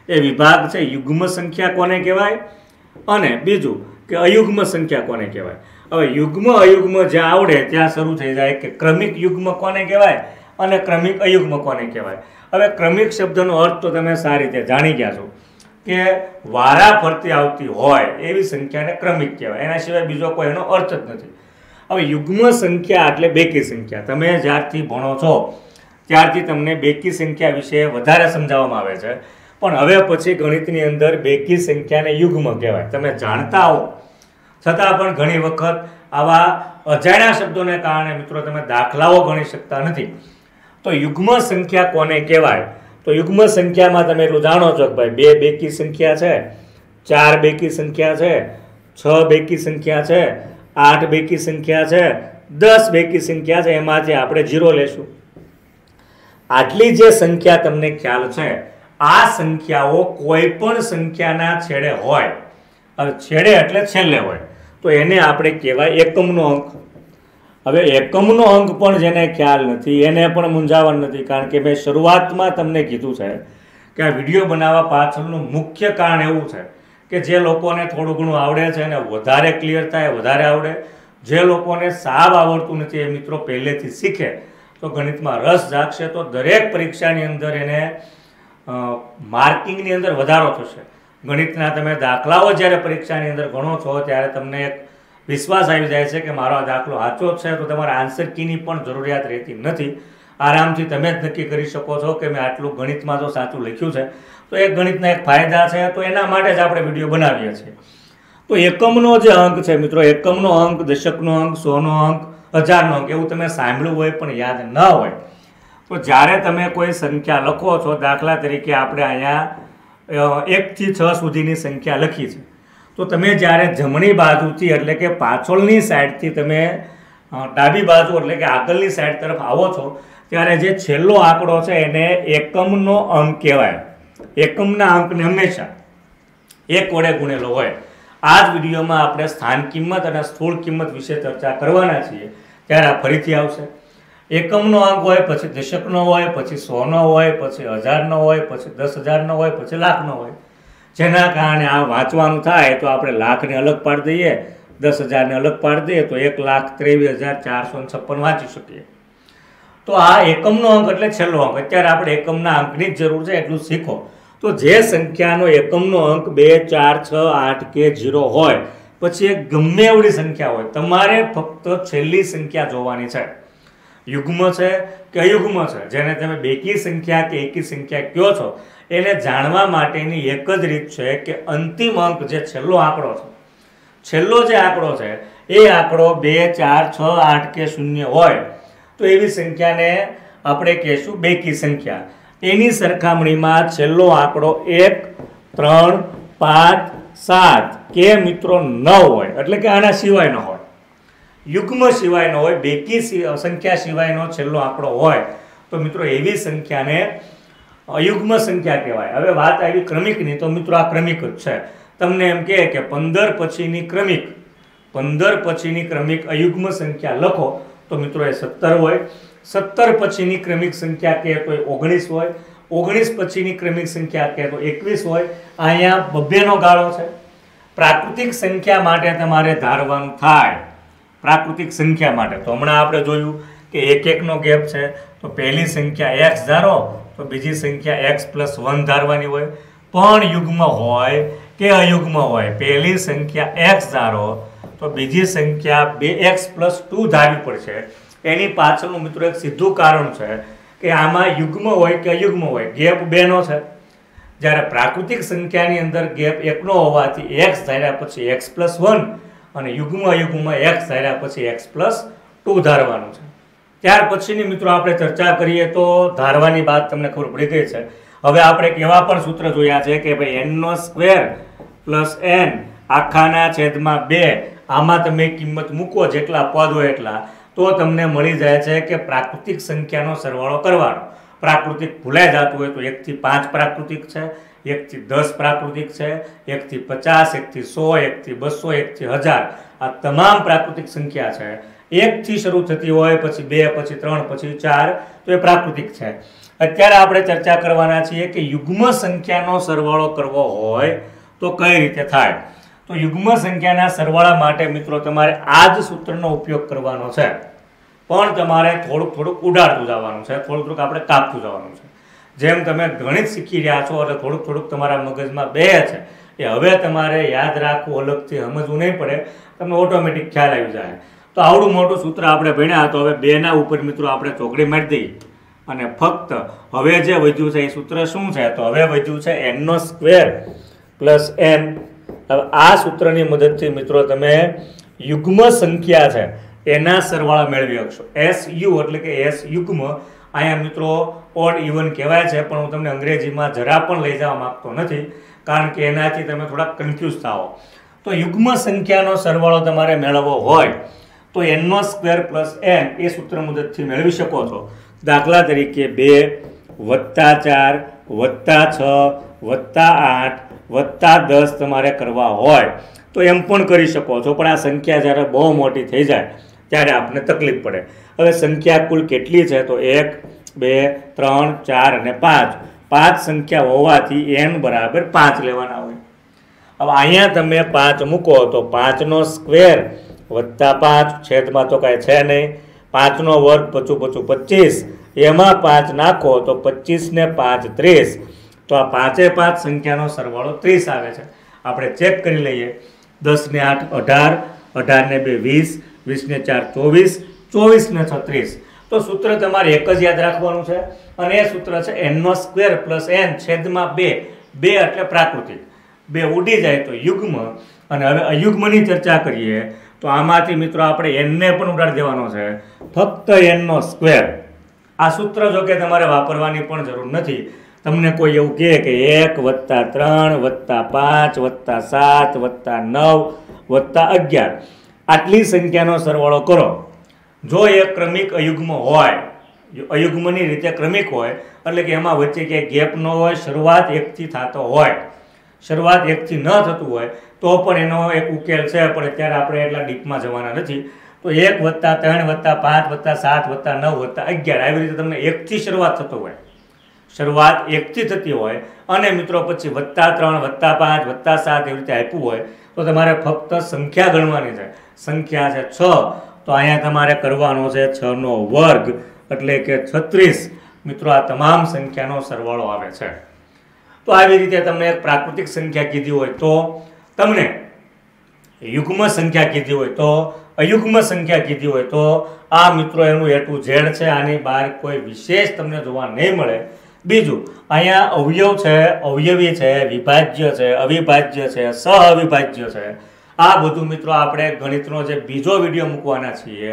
એ વિભાગ છે યુગ્મ સંખ્યા કોને કહેવાય અને બીજું કે અયુગ્મ સંખ્યા કોને કહેવાય. હવે યુગ્મ અયુગ્મ જ્યાં આવડે ત્યાં શરૂ થઈ જાય કે ક્રમિક યુગ્મ કોને કહેવાય અને ક્રમિક અયુગ્મ કોને કહેવાય. હવે ક્રમિક શબ્દનો અર્થ તો તમે સારી રીતે જાણી ગયા છો. કે વારા ફરતી આવતી હોય એવી સંખ્યાને ક્રમિક કહેવાય. એના સિવાય બીજો કોઈ એનો અર્થ જ નથી. હવે યુગ્મ સંખ્યા એટલે બેકી સંખ્યા. તમે જ્યારથી ભણો છો ત્યારથી તમને બેકી સંખ્યા વિશે વધારે સમજાવવામાં આવે છે, પણ હવે પછી ગણિતની અંદર બેકી સંખ્યાને યુગ્મ કહેવાય. તમે જાણતા હો છતાં પણ ઘણી વખત આવા અજાણ્યા શબ્દોને કારણે મિત્રો તમે દાખલાઓ ગણી શકતા નથી. તો યુગ્મ સંખ્યા કોને કહેવાય? તો યુગ્મ સંખ્યામાં તમે એટલું જાણો છો કે ભાઈ 2 બેકી સંખ્યા છે, 4 બેકી સંખ્યા છે, 6 બેકી સંખ્યા છે, 8 બેકી સંખ્યા છે, 10 બેકી સંખ્યા છે. એમાંથી આપણે 0 લેશું. આટલી જે સંખ્યા તમને ખ્યાલ છે, આ સંખ્યાઓ કોઈ પણ સંખ્યાના છેડે હોય, હવે છેડે એટલે છેલ્લે હોય, તો એને આપણે કહેવાય એકમનો અંક. હવે એકમનો અંક પણ જેને ખ્યાલ નથી એને પણ મૂંઝાવણ નથી, કારણ કે મેં શરૂઆતમાં તમને કીધું છે કે આ વિડીયો બનાવવા પાછળનું મુખ્ય કારણ એવું છે કે જે લોકોને થોડું ઘણું આવડે છે એને વધારે ક્લિયર થાય, વધારે આવડે. જે લોકોને સાવ આવડતું નથી એ મિત્રો પહેલેથી શીખે તો ગણિતમાં રસ જાગશે, તો દરેક પરીક્ષાની અંદર એને માર્કિંગની અંદર વધારો થશે. ગણિતના તમે દાખલાઓ જ્યારે પરીક્ષાની અંદર ગણો છો ત્યારે તમને એક વિશ્વાસ આવી જાય છે કે મારો આ દાખલો સાચો છે, તો તમારે આન્સર કીની પણ જરૂરિયાત રહેતી નથી. આરામથી તમે જ નક્કી કરી શકો છો કે મેં આટલું ગણિતમાં તો સાચું લખ્યું છે. તો એ ગણિતના એક ફાયદા છે, તો એના માટે જ આપણે વિડીયો બનાવીએ છીએ. તો એકમનો જે અંક છે મિત્રો, એકમનો અંક, દશકનો અંક, 100નો અંક, 1000નો અંક, એવું તમે સાંભળ્યું હોય પણ યાદ ન હોય, તો જ્યારે તમે કોઈ સંખ્યા લખો છો, દાખલા તરીકે આપણે અહીંયા 1 થી 6 સુધીની સંખ્યા લખી છે, તો તમે જ્યારે જમણી બાજુથી એટલે કે પાછળની સાઈડથી તમે ડાબી બાજુ એટલે કે આગળની સાઈડ તરફ આવો છો ત્યારે જે છેલ્લો આંકડો છે એને એકમનો અંક કહેવાય. એકમના અંકને હંમેશા 1 વડે ગુણેલો હોય. આ જ વિડીયોમાં આપણે સ્થાન કિંમત અને સ્થૂળ કિંમત વિશે ચર્ચા કરવાના છીએ, ત્યારે આ ફરીથી આવશે. એકમનો અંક હોય, પછી દશકનો હોય, પછી 100નો હોય, પછી 1000નો હોય, પછી 10,000નો હોય, પછી લાખનો હોય. જેના કારણે આ વાંચવાનું થાય તો આપણે લાખને અલગ પાડી દઈએ, 10,000ને અલગ પાડી દઈએ તો 1,23,456 વાંચી શકીએ. તો આ એકમનો અંક એટલે છેલ્લો અંક. અત્યારે આપણે એકમના અંકની જ જરૂર છે, એટલું શીખો. તો જે સંખ્યાનો એકમનો અંક 2, 4, 6, 8 કે 0 હોય, પછી એ ગમે એવડી સંખ્યા હોય, તમારે ફક્ત છેલ્લી સંખ્યા જોવાની છે. યુગ્મ છે કે અયુગ્મ છે, જેને તમે બેકી સંખ્યા કે એકી સંખ્યા કહો છો, એને જાણવા માટેની એક જ રીત છે કે અંતિમ અંક જે છેલ્લો આંકડો છે, છેલ્લો જે આંકડો છે એ આંકડો 2, 4, 6, 8 કે 0 હોય તો એવી સંખ્યાને આપણે કહેશું બેકી સંખ્યા. એની સરખામણીમાં છેલ્લો આંકડો 1, 3, 5, 7 કે મિત્રો 9 હોય, એટલે કે આના સિવાયનો હોય, યુગ્મ સિવાયનો હોય, બેકી સંખ્યા સિવાયનો છેલ્લો આંકડો હોય, તો મિત્રો એવી સંખ્યાને અયુગ્મ સંખ્યા કહેવાય. હવે વાત આવી ક્રમિકની, તો મિત્રો આ ક્રમિક જ છે. તમને એમ કહે કે 15 પછીની ક્રમિક, 15 પછીની ક્રમિક અયુગ્મ સંખ્યા લખો, તો મિત્રો એ 17 હોય. 17 પછીની ક્રમિક સંખ્યા કહે તો 19 હોય. 19 પછીની ક્રમિક સંખ્યા કહે તો 21 હોય. અહીંયા બબ્બેનો ગાળો છે. પ્રાકૃતિક સંખ્યા માટે તમારે ધારવાનું થાય, પ્રાકૃતિક સંખ્યા માટે તો હમણાં આપણે જોયું કે 1 નો ગેપ છે, તો પહેલી સંખ્યા x ધારો તો બીજી સંખ્યા x+1 ધારવાની હોય. પણ યુગ્મ હોય કે અયુગ્મ હોય, પહેલી સંખ્યા x ધારો તો બીજી સંખ્યા 2x+2 ધારવી પડશે. એની પાછળનું મિત્રો એક સીધું કારણ છે કે આમાં યુગ્મ હોય કે અયુગ્મ હોય, ગેપ 2 નો છે. જ્યારે પ્રાકૃતિક સંખ્યાની અંદર ગેપ 1 નો હોવાથી x ધાર્યા પછી x+1 અને યુગ્મ અયુગ્મમાં x ધાર્યા પછી x+2 ધારવાનું છે. ત્યાર પછીની મિત્રો આપણે ચર્ચા કરીએ તો ધારવાની વાત તમને ખબર પડી ગઈ છે. હવે આપણે એવા પણ સૂત્ર જોયા છે કે ભાઈ n² + n આખાના છેદમાં 2, આમાં તમે કિંમત મૂકો જેટલા પદ હોય એટલા, તો તમને મળી જાય છે કે પ્રાકૃતિક સંખ્યાનો સરવાળો કરવાનો. પ્રાકૃતિક ભૂલાઈ જતું હોય તો 1 થી 5 પ્રાકૃતિક છે, 1 થી 10 પ્રાકૃતિક છે, 1 થી 50, 1 થી 100, 1 થી 200, 1 થી 1000, આ તમામ પ્રાકૃતિક સંખ્યા છે. 1 થી શરૂ થતી હોય, પછી 2, પછી 3, પછી 4, તો એ પ્રાકૃતિક છે. અત્યારે આપણે ચર્ચા કરવાના છીએ કે યુગ્મ સંખ્યાનો સરવાળો કરવો હોય તો કઈ રીતે થાય. તો યુગ્મ સંખ્યાના સરવાળા માટે મિત્રો તમારે આ જ સૂત્રનો ઉપયોગ કરવાનો છે, પણ તમારે થોડુંક ઉડાડતું જવાનું છે, થોડુંક આપણે કાપતું જવાનું છે. જેમ તમે ગણિત શીખી રહ્યા છો એટલે થોડુંક થોડુંક તમારા મગજમાં બેસે છે એ હવે તમારે યાદ રાખવું, અલગથી સમજવું નહીં પડે, તમને ઓટોમેટિક ખ્યાલ આવી જાય. તો આવડું મોટું સૂત્ર આપણે ભણ્યા. તો હવે 2ના ઉપર મિત્રો આપણે ચોકડી મારી દઈએ અને ફક્ત હવે જે વધ્યું છે એ સૂત્ર શું છે? તો હવે વધ્યું છે n² પ્લસ n. હવે આ સૂત્રની મદદથી મિત્રો તમે યુગ્મ સંખ્યા છે એના સરવાળા મેળવી શકશો. SU એટલે કે S યુગ્મ. અહીંયા મિત્રો ઓડ ઇવન કહેવાય છે, પણ હું તમને અંગ્રેજીમાં જરા પણ લઈ જવા માંગતો નથી, કારણ કે એનાથી તમે થોડાક કન્ફ્યુઝ થાઓ. તો યુગ્મ સંખ્યાનો સરવાળો તમારે મેળવવો હોય તો n² પ્લસ n એ સૂત્ર મદદથી મેળવી શકો છો. દાખલા તરીકે 2 + 4 + 6 + 8 + 10 તમારે કરવા હોય તો એમ પણ કરી શકો છો, પણ આ સંખ્યા જ્યારે બહુ મોટી થઈ જાય ત્યારે આપણને તકલીફ પડે. હવે સંખ્યા કુલ કેટલી છે? તો 1 2 3 4 અને 5. 5 સંખ્યા હોવાથી n બરાબર 5 લેવાના હોય. હવે અહીંયા તમે 5 મૂકો તો 5² + 5 છેદમાં તો કાંઈ છે નહીં, 5નો વર્ગ પચું 25, એમાં 5 નાખો તો 25 ને 5 30. તો આ 5 એ 5 સંખ્યાનો સરવાળો 30 આવે છે. આપણે ચેક કરી લઈએ. 10 ને 8 18, 18 ને 2 20, 20 ને 4 24, 24 ને 6 30. તો સૂત્ર તમારે એક જ યાદ રાખવાનું છે અને એ સૂત્ર છે n² પ્લસ n છેદમાં 2. 2 એટલે પ્રાકૃતિક, 2 ઉડી જાય તો યુગ્મ. અને હવે અયુગ્મની ચર્ચા કરીએ તો આમાંથી મિત્રો આપણે n ને પણ ઉડાડી દેવાનો છે, ફક્ત n². આ સૂત્ર જો કે તમારે વાપરવાની પણ જરૂર નથી. તમને કોઈ એવું કહે કે 1 + 3 + 5 + 7 + 9 + 11 આટલી સંખ્યાનો સરવાળો કરો. જો એ ક્રમિક અયુગ્મ હોય, અયુગ્મની રીતે ક્રમિક હોય એટલે કે એમાં વચ્ચે ક્યાંય ગેપ ન હોય, શરૂઆત 1થી થતો હોય, શરૂઆત 1થી ન થતું હોય તો પણ એનો એક ઉકેલ છે, પણ અત્યારે આપણે એટલા ડીપમાં જવાના નથી. તો 1 + 3 + 5 + 7 + 9 + 11 આવી રીતે તમને 1થી શરૂઆત થતો હોય, શરૂઆત 1થી થતી હોય અને મિત્રો પછી +3 +5 +7 એવી રીતે આપ્યું હોય તો તમારે ફક્ત સંખ્યા ગણવાની છે. સંખ્યા છે 6, તો અહીંયા તમારે કરવાનો છે 6નો વર્ગ એટલે કે 36. મિત્રો આ તમામ સંખ્યાનો સરવાળો આવે છે. તો આવી રીતે તમને એક પ્રાકૃતિક સંખ્યા કીધી હોય તો, તમને યુગ્મ સંખ્યા કીધી હોય તો, અયુગ્મ સંખ્યા કીધી હોય તો આ મિત્રો એનું A to Z છે. આની બહાર કોઈ વિશેષ તમને જોવા નહીં મળે. બીજું અહીંયા અવયવ છે, અવયવી છે, વિભાજ્ય છે, અવિભાજ્ય છે, સહઅવિભાજ્ય છે. આ બધું મિત્રો આપણે ગણિતનો જે બીજો વિડીયો મૂકવાના છીએ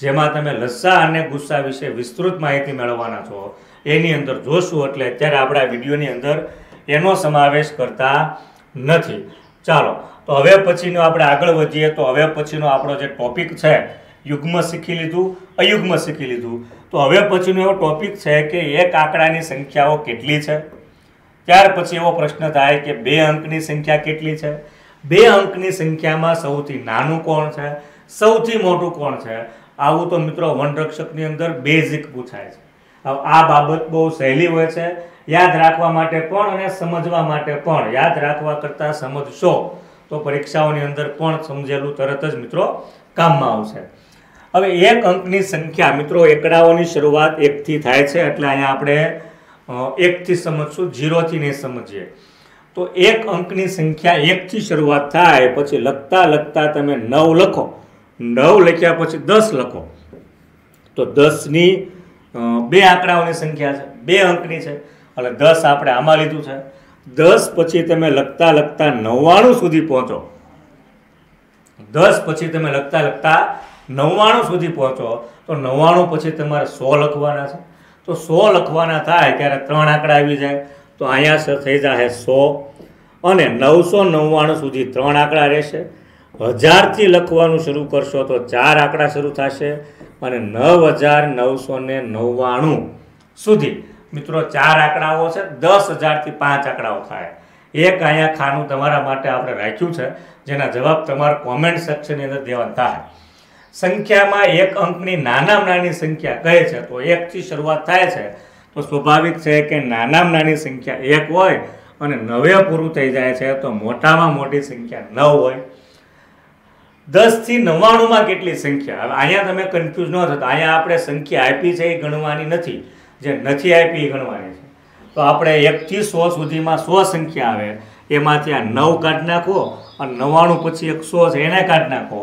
જેમાં તમે લસ્સા અને ગુસ્સા વિશે વિસ્તૃત માહિતી મેળવવાના છો એની અંદર જોશું. એટલે અત્યારે આપણે આ વિડીયોની અંદર એનો સમાવેશ કરતા નથી. ચાલો તો હવે પછીનો આપણે આગળ વધીએ. તો હવે પછીનો આપણો જે ટોપિક છે, યુગ્મ શીખી લીધું, અયુગ્મ શીખી લીધું. તો હવે પછીનો એવો ટોપિક છે કે એક આંકડાની સંખ્યાઓ કેટલી છે. ત્યાર પછી એવો પ્રશ્ન થાય કે 2 અંકની સંખ્યા કેટલી છે. 2 અંકની સંખ્યામાં સૌથી નાનું કોણ છે, સૌથી મોટું કોણ છે. આવું તો મિત્રો વનરક્ષકની અંદર બેઝિક પૂછાય છે. આ બાબત બહુ સહેલી હોય છે યાદ રાખવા માટે પણ અને સમજવા માટે પણ. યાદ રાખવા કરતાં સમજશો તો પરીક્ષાઓની અંદર પણ સમજેલું તરત જ મિત્રો કામમાં આવશે. હવે 1 અંકની સંખ્યા મિત્રો, એકડાઓની શરૂઆત 1થી થાય છે એટલે અહીંયા આપણે 1થી સમજશું, 0થી નહીં સમજીએ. તો 1 અંકની સંખ્યા 1થી શરૂઆત થાય પછી લખતા લખતા તમે 9 લખો, 9 લખ્યા પછી 10 લખો તો 10ની 2 આંકડાઓની સંખ્યા છે, 2 અંકની છે એટલે 10 આપણે આમાં લીધું છે. 10 પછી તમે લખતા લખતા 99 સુધી પહોંચો, 10 પછી તમે લખતા લખતા 99 સુધી પહોંચો તો 99 પછી તમારે 100 લખવાના છે. તો 100 લખવાના થાય ત્યારે 3 આંકડા આવી જાય તો અહીંયા થઈ જાય 100 અને 999 સુધી 3 આંકડા રહેશે. 1000થી લખવાનું શરૂ કરશો તો 4 આંકડા શરૂ થશે અને 9999 સુધી મિત્રો 4 આંકડાઓ છે. 10,000થી 5 આંકડાઓ થાય. એક અહીંયા ખાનું તમારા માટે આપણે રાખ્યું છે જેના જવાબ તમારા કોમેન્ટ સેક્શનની અંદર દેવાના થાય. સંખ્યામાં 1 અંકની નાનામાં નાની સંખ્યા કહે છે તો 1થી શરૂઆત થાય છે તો સ્વાભાવિક છે કે નાનામાં નાની સંખ્યા 1 હોય અને 9 પૂરું થઈ જાય છે તો મોટામાં મોટી સંખ્યા 9 હોય. 10થી 99માં કેટલી સંખ્યા? હવે અહીંયા તમે કન્ફ્યુઝ ન થતા. અહીંયા આપણે સંખ્યા આપી છે એ ગણવાની નથી, જે નથી આપી એ ગણવાની છે. તો આપણે 1 થી 100 સુધીમાં 100 સંખ્યા આવે એમાંથી આ 9 કાઢી નાખો અને 99 પછી 100 છે એને કાઢી નાખો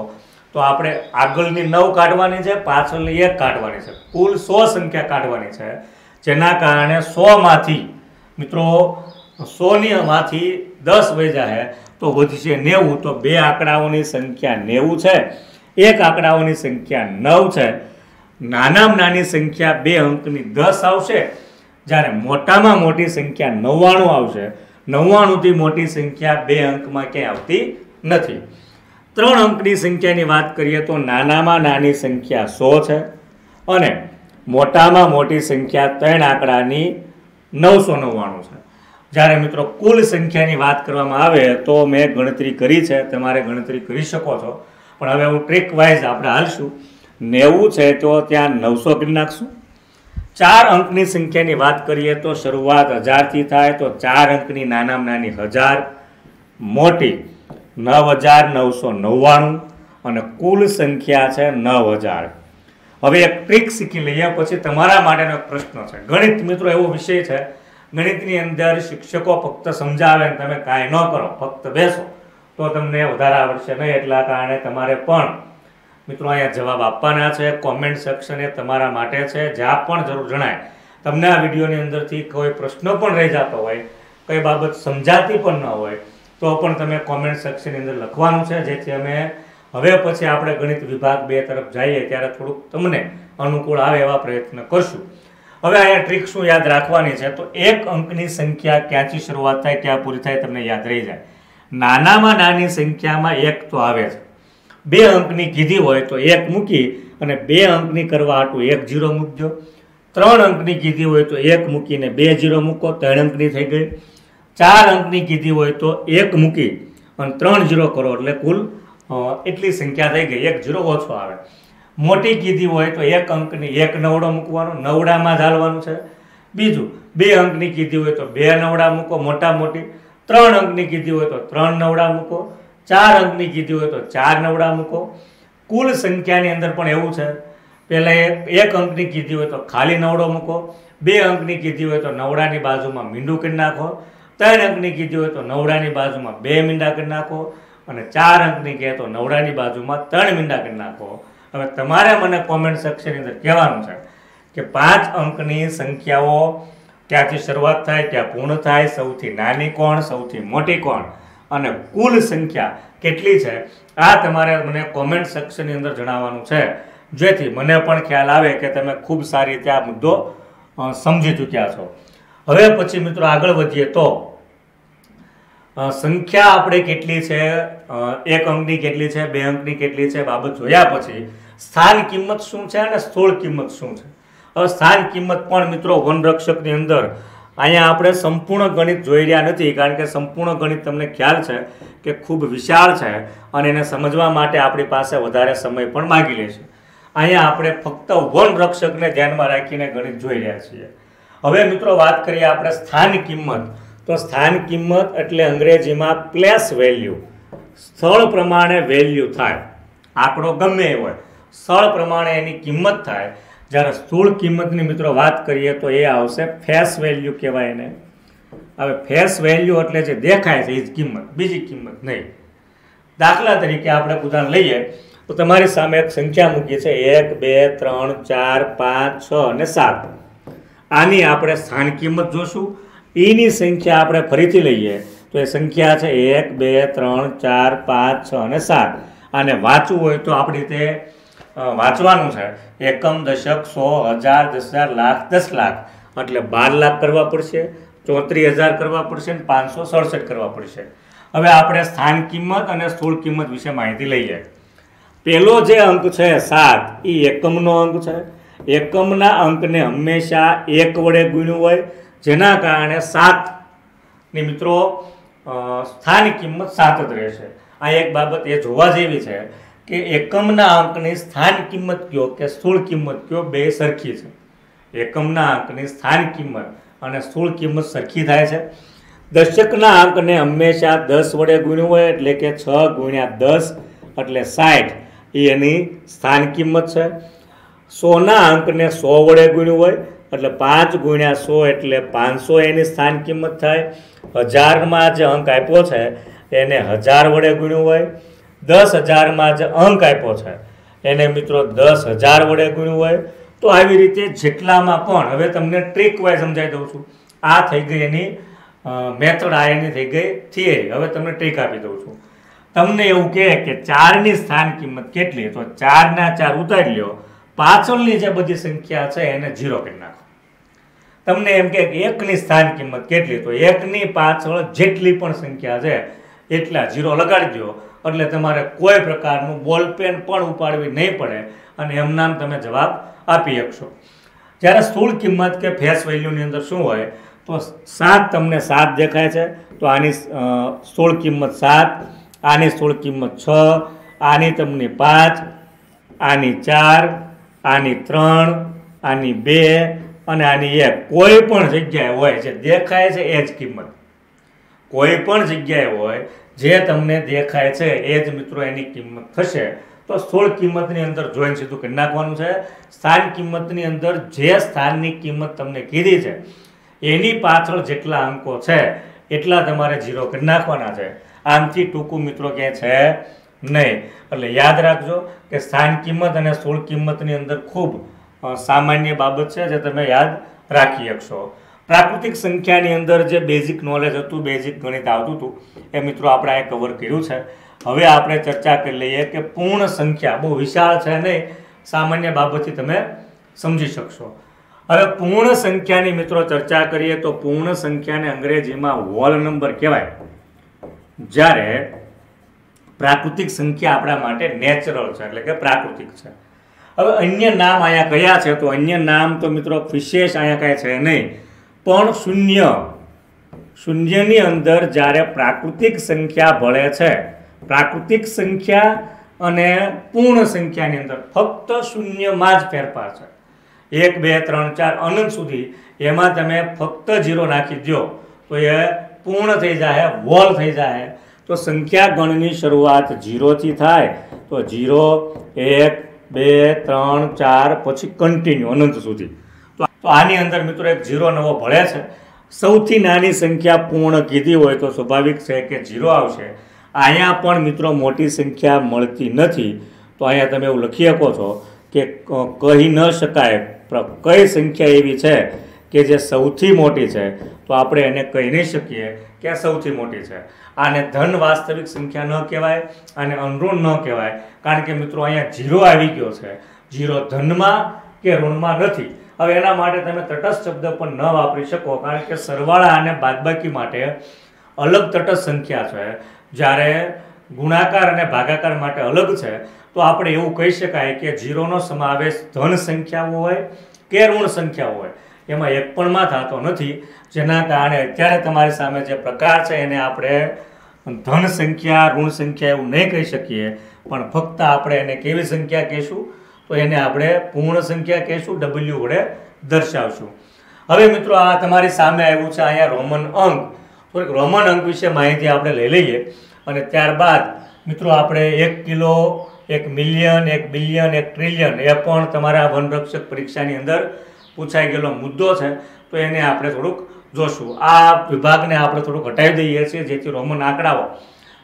તો આપણે આગળની 9 કાઢવાની છે, પાછળની 1 કાઢવાની છે, કુલ 100 સંખ્યા કાઢવાની છે, જેના કારણે 100 માંથી મિત્રો 100 માંથી 10 વહી જાય તો વધશે 90, તો બે આંકડાઓની સંખ્યા 90 છે, એક આંકડાઓની સંખ્યા 9 છે, નાનામાં નાની સંખ્યા 2 અંકની 10 આવશે, જ્યારે મોટામાં મોટી સંખ્યા 99 આવશે. 99 થી મોટી સંખ્યા 2 અંકમાં ક્યાંય આવતી નથી. 3 અંકની સંખ્યાની વાત કરીએ તો નાનામાં નાની સંખ્યા 100 છે અને મોટામાં મોટી સંખ્યા 3 આંકડાની 999 છે. જ્યારે મિત્રો કુલ સંખ્યાની વાત કરવામાં આવે તો મેં ગણતરી કરી છે, તમારે ગણતરી કરી શકો છો, પણ હવે હું ટ્રીક વાઇઝ આપણે હાલશું. 90 છે તો ત્યાં 900 કરી નાખશું. 4 અંકની સંખ્યાની વાત કરીએ તો શરૂઆત 1000થી થાય, તો 4 અંકની નાનામાં નાની 1000, મોટી 9999 અને કુલ સંખ્યા છે 9000. હવે એક ટ્રીક શીખી લઈએ, પછી તમારા માટેનો એક પ્રશ્ન છે. ગણિત મિત્રો એવો વિષય છે, ગણિતની અંદર શિક્ષકો ફક્ત સમજાવે ને તમે કાંઈ ન કરો, ફક્ત બેસો તો તમને વધારે આવડશે નહીં. એટલા કારણે તમારે પણ મિત્રો અહીંયા જવાબ આપવાના છે. કોમેન્ટ સેક્શન એ તમારા માટે છે, જ્યાં પણ જરૂર જણાય તમને આ વિડીયોની અંદરથી કોઈ પ્રશ્ન પણ રહી જતો હોય, કઈ બાબત સમજાતી પણ ન હોય તો પણ તમે કોમેન્ટ સેક્શનની અંદર લખવાનું છે, જેથી અમે હવે પછી આપણે ગણિત વિભાગ 2 તરફ જઈએ ત્યારે થોડુંક તમને અનુકૂળ આવે એવા પ્રયત્ન કરશું. હવે અહીંયા ટ્રીક શું યાદ રાખવાની છે, તો 1 અંકની સંખ્યા ક્યાંથી શરૂઆત થાય ક્યાં પૂરી થાય તમને યાદ રહી જાય. નાનામાં નાની સંખ્યામાં 1 તો આવે છે, 2 અંકની કીધી હોય તો 1 મૂકી અને 2 અંકની કરવા હાટું 1 0 મૂકજો. 3 અંકની કીધી હોય તો 1 મૂકીને 2 0 મૂકો, 3 અંકની થઈ ગઈ. 4 અંકની કીધી હોય તો 1 મૂકી અને 3 0 કરો એટલે કુલ એટલી સંખ્યા થઈ ગઈ, 1 0 ઓછો આવે. મોટી કીધી હોય તો 1 અંકની 1 નવડો મૂકવાનો, નવડામાં ચાલવાનું છે. બીજું 2 અંકની કીધી હોય તો 2 નવડા મૂકો, મોટા મોટી. 3 અંકની કીધી હોય તો 3 નવડા મૂકો, 4 અંકની કીધી હોય તો 4 નવડા મૂકો. કુલ સંખ્યાની અંદર પણ એવું છે, પહેલાં 1 અંકની કીધી હોય તો ખાલી નવડો મૂકો, 2 અંકની કીધી હોય તો નવડાની બાજુમાં મીંડું કરી નાખો, 3 અંકની કીધી હોય તો નવડાની બાજુમાં 2 મીંડા કરી નાખો અને 4 અંકની કહે તો નવડાની બાજુમાં 3 મીંડા કરી નાખો. હવે તમારે મને કોમેન્ટ સેક્શનની અંદર કહેવાનું છે કે 5 અંકની સંખ્યાઓ ક્યાંથી શરૂઆત થાય, ક્યાં પૂર્ણ થાય, સૌથી નાની કોણ, સૌથી મોટી કોણ અને કુલ સંખ્યા કેટલી છે, આ તમારે મને કોમેન્ટ સેક્શનની અંદર જણાવવાનું છે, જેથી મને પણ ખ્યાલ આવે કે તમે ખૂબ સારી રીતે આ મુદ્દો સમજી ચૂક્યા છો. હવે પછી મિત્રો આગળ વધીએ તો સંખ્યા આપણે કેટલી છે, 1 અંકની કેટલી છે, 2 અંકની કેટલી છે, બાબત જોયા પછી સ્થાન કિંમત શું છે અને સ્થૂળ કિંમત શું છે. હવે સ્થાન કિંમત પણ મિત્રો વનરક્ષકની અંદર અહીંયા આપણે સંપૂર્ણ ગણિત જોઈ રહ્યા નથી, કારણ કે સંપૂર્ણ ગણિત તમને ખ્યાલ છે કે ખૂબ વિશાળ છે અને એને સમજવા માટે આપણી પાસે વધારે સમય પણ માગી લે છે. અહીંયા આપણે ફક્ત વનરક્ષકને ધ્યાનમાં રાખીને ગણિત જોઈ રહ્યા છીએ. હવે મિત્રો વાત કરીએ આપણે સ્થાન કિંમત, તો સ્થાન કિંમત એટલે અંગ્રેજીમાં પ્લેસ વેલ્યુ, સ્થળ પ્રમાણે વેલ્યુ થાય, આંકડો ગમે એ હોય સ્થળ પ્રમાણે એની કિંમત થાય. જ્યારે સ્થૂળ કિંમતની મિત્રો વાત કરીએ તો એ આવશે ફેસ વેલ્યુ કહેવાય એને. હવે ફેસ વેલ્યુ એટલે જે દેખાય છે એ જ કિંમત, બીજી કિંમત નહીં. દાખલા તરીકે આપણે ઉદાહરણ લઈએ તો તમારી સામે એક સંખ્યા મૂકી છે 1 2 3 4 5 6 અને 7. આની આપણે સ્થાન કિંમત જોશું. એની સંખ્યા આપણે ફરીથી લઈએ તો એ સંખ્યા છે 1 2 3 4 5 6 અને 7. આને વાંચવું હોય તો આપણી રીતે વાંચવાનું છે એકમ, દશક, 100, 1000, 10,000, લાખ, 10 લાખ એટલે 12 લાખ કરવા પડશે, 34,000 કરવા પડશે અને 567 કરવા પડશે. હવે આપણે સ્થાન કિંમત અને સ્થૂળ કિંમત વિશે માહિતી લઈએ. પહેલો જે અંક છે 7 એ એકમનો અંક છે. એકમના અંકને હંમેશા 1 વડે ગુણ્યું હોય, જેના કારણે 7 ની મિત્રો સ્થાન કિંમત 7 જ રહેશે. આ એક બાબત એ જોવા જેવી છે કે એકમના અંકની સ્થાન કિંમત કયો કે સ્થૂળ કિંમત કયો, બે સરખી છે. એકમના અંકની સ્થાન કિંમત અને સ્થૂળ કિંમત સરખી થાય છે. દશકના અંકને હંમેશા 10 વડે ગુણ્યું હોય, એટલે કે 6 ગુણ્યા 10 એટલે 60 એ એની સ્થાન કિંમત છે. 100ના અંકને 100 વડે ગુણ્યું હોય, એટલે 5 ગુણ્યા 100 એટલે 500 એની સ્થાન કિંમત થાય. 1000માં જે અંક આપ્યો છે એને 1000 વડે ગુણ્યું હોય. 10,000માં જે અંક આપ્યો છે એને મિત્રો 10,000 વડે ગુણ્યું હોય. તો આવી રીતે જેટલામાં પણ હવે તમને ટ્રીક વાઇઝ સમજાવી દઉં છું. આ થઈ ગઈ એની મેથડ, આ એની થઈ ગઈ થિયરી. હવે તમને ટ્રીક આપી દઉં છું. તમને એવું કહે કે 4ની સ્થાન કિંમત કેટલી, તો 4ના 4 ઉતારી લ્યો, પાછળની જે બધી સંખ્યા છે એને 0 કરી નાખો. તમને એમ કે 1ની સ્થાન કિંમત કેટલી, તો 1ની પાછળ જેટલી પણ સંખ્યા છે એટલા 0 લગાડી દો, એટલે તમારે કોઈ પ્રકારનું બોલપેન પણ ઉપાડવી નહીં પડે અને એમનામ તમે જવાબ આપી શકશો. જ્યારે સ્થૂળ કિંમત કે ફેસ વેલ્યુની અંદર શું હોય, તો 7 તમને 7 દેખાય છે, તો આની સ્થૂળ કિંમત 7, આની સ્થૂળ કિંમત 6, આની તમને 5, આની 4, આની 3, આની 2 અને આની 1. કોઈ પણ જગ્યાએ હોય જે દેખાય છે એ જ કિંમત, કોઈ પણ જગ્યાએ હોય જે તમને દેખાય છે એ જ મિત્રો એની કિંમત થશે. તો સ્થૂળ કિંમતની અંદર જોઈને સીધું કરી નાખવાનું છે. સ્થાન કિંમતની અંદર જે સ્થાનની કિંમત તમને કીધી છે એની પાછળ જેટલા અંકો છે એટલા તમારે 0 કરી નાખવાના છે. આમથી ટૂંકું મિત્રો ક્યાંય છે નહીં. એટલે યાદ રાખજો કે સ્થાન કિંમત અને સ્થૂળ કિંમતની અંદર ખૂબ સામાન્ય બાબત છે જે તમે યાદ રાખી શકશો. પ્રાકૃતિક સંખ્યાની અંદર જે બેઝિક નોલેજ હતું, બેઝિક ગણિત આવતું હતું એ મિત્રો આપણે આ કવર કર્યું છે. હવે આપણે ચર્ચા કરી લઈએ કે પૂર્ણ સંખ્યા બહુ વિશાળ છે નહીં, સામાન્ય બાબતથી તમે સમજી શકશો. હવે પૂર્ણ સંખ્યાની મિત્રો ચર્ચા કરીએ તો પૂર્ણ સંખ્યાને અંગ્રેજીમાં હોલ નંબર કહેવાય, જ્યારે પ્રાકૃતિક સંખ્યા આપણા માટે નેચરલ છે, એટલે કે પ્રાકૃતિક છે. હવે અન્ય નામ અહીંયા કયા છે, તો અન્ય નામ તો મિત્રો વિશેષ અહીંયા કાંઈ છે નહીં, પણ શૂન્યની અંદર જ્યારે પ્રાકૃતિક સંખ્યા ભળે છે, પ્રાકૃતિક સંખ્યા અને પૂર્ણ સંખ્યાની અંદર ફક્ત શૂન્યમાં જ ફેરફાર છે. 1 2 3 4 અનંત સુધી એમાં તમે ફક્ત 0 નાખી દો તો એ પૂર્ણ થઈ જાય, હોલ થઈ જાય. તો સંખ્યા ગણની શરૂઆત 0 થી થાય, તો 0 1 2 3 4 પછી કન્ટિન્યુ અનંત સુધી. તો આની અંદર મિત્રો એક 0 નવો ભળે છે. સૌથી નાની સંખ્યા પૂર્ણ કીધી હોય તો સ્વાભાવિક છે કે 0 આવશે. અહીંયા પણ મિત્રો મોટી સંખ્યા મળતી નથી, તો અહીંયા તમે એવું લખી શકો છો કે કહી ન શકાય કઈ સંખ્યા એવી છે કે જે સૌથી મોટી છે, તો આપણે એને કહી નહીં શકીએ કે સૌથી મોટી છે. આને ધન વાસ્તવિક સંખ્યા ન કહેવાય, આને અનઋણ ન કહેવાય, કારણ કે મિત્રો અહીંયા 0 આવી ગયો છે. 0 ધનમાં કે ઋણમાં નથી. હવે એના માટે તમે તટસ્થ શબ્દ પણ ન વાપરી શકો, કારણ કે સરવાળા અને બાદબાકી માટે અલગ તટસ્થ સંખ્યા છે, જ્યારે ગુણાકાર અને ભાગાકાર માટે અલગ છે. તો આપણે એવું કહી શકાય કે 0નો સમાવેશ ધન સંખ્યાઓ હોય કે ઋણ સંખ્યાઓ હોય, એમાં એક પણમાં થતો નથી. જેના કારણે અત્યારે તમારી સામે જે પ્રકાર છે એને આપણે ધન સંખ્યા, ઋણ સંખ્યા એવું નહીં કહી શકીએ, પણ ફક્ત આપણે એને કેવી સંખ્યા કહીશું, તો એને આપણે પૂર્ણ સંખ્યા કહીશું, W વડે દર્શાવશું. હવે મિત્રો આ તમારી સામે આવ્યું છે અહીંયા રોમન અંક. થોડીક રોમન અંક વિશે માહિતી આપણે લઈ લઈએ અને ત્યારબાદ મિત્રો આપણે 1 કિલો, 1 મિલિયન, 1 બિલિયન, 1 ટ્રિલિયન એ પણ તમારા વનરક્ષક પરીક્ષાની અંદર પૂછાઈ ગયેલો મુદ્દો છે, તો એને આપણે થોડુંક જોશું. આ વિભાગને આપણે થોડુંક હટાવી દઈએ છીએ જેથી રોમન આંકડાઓ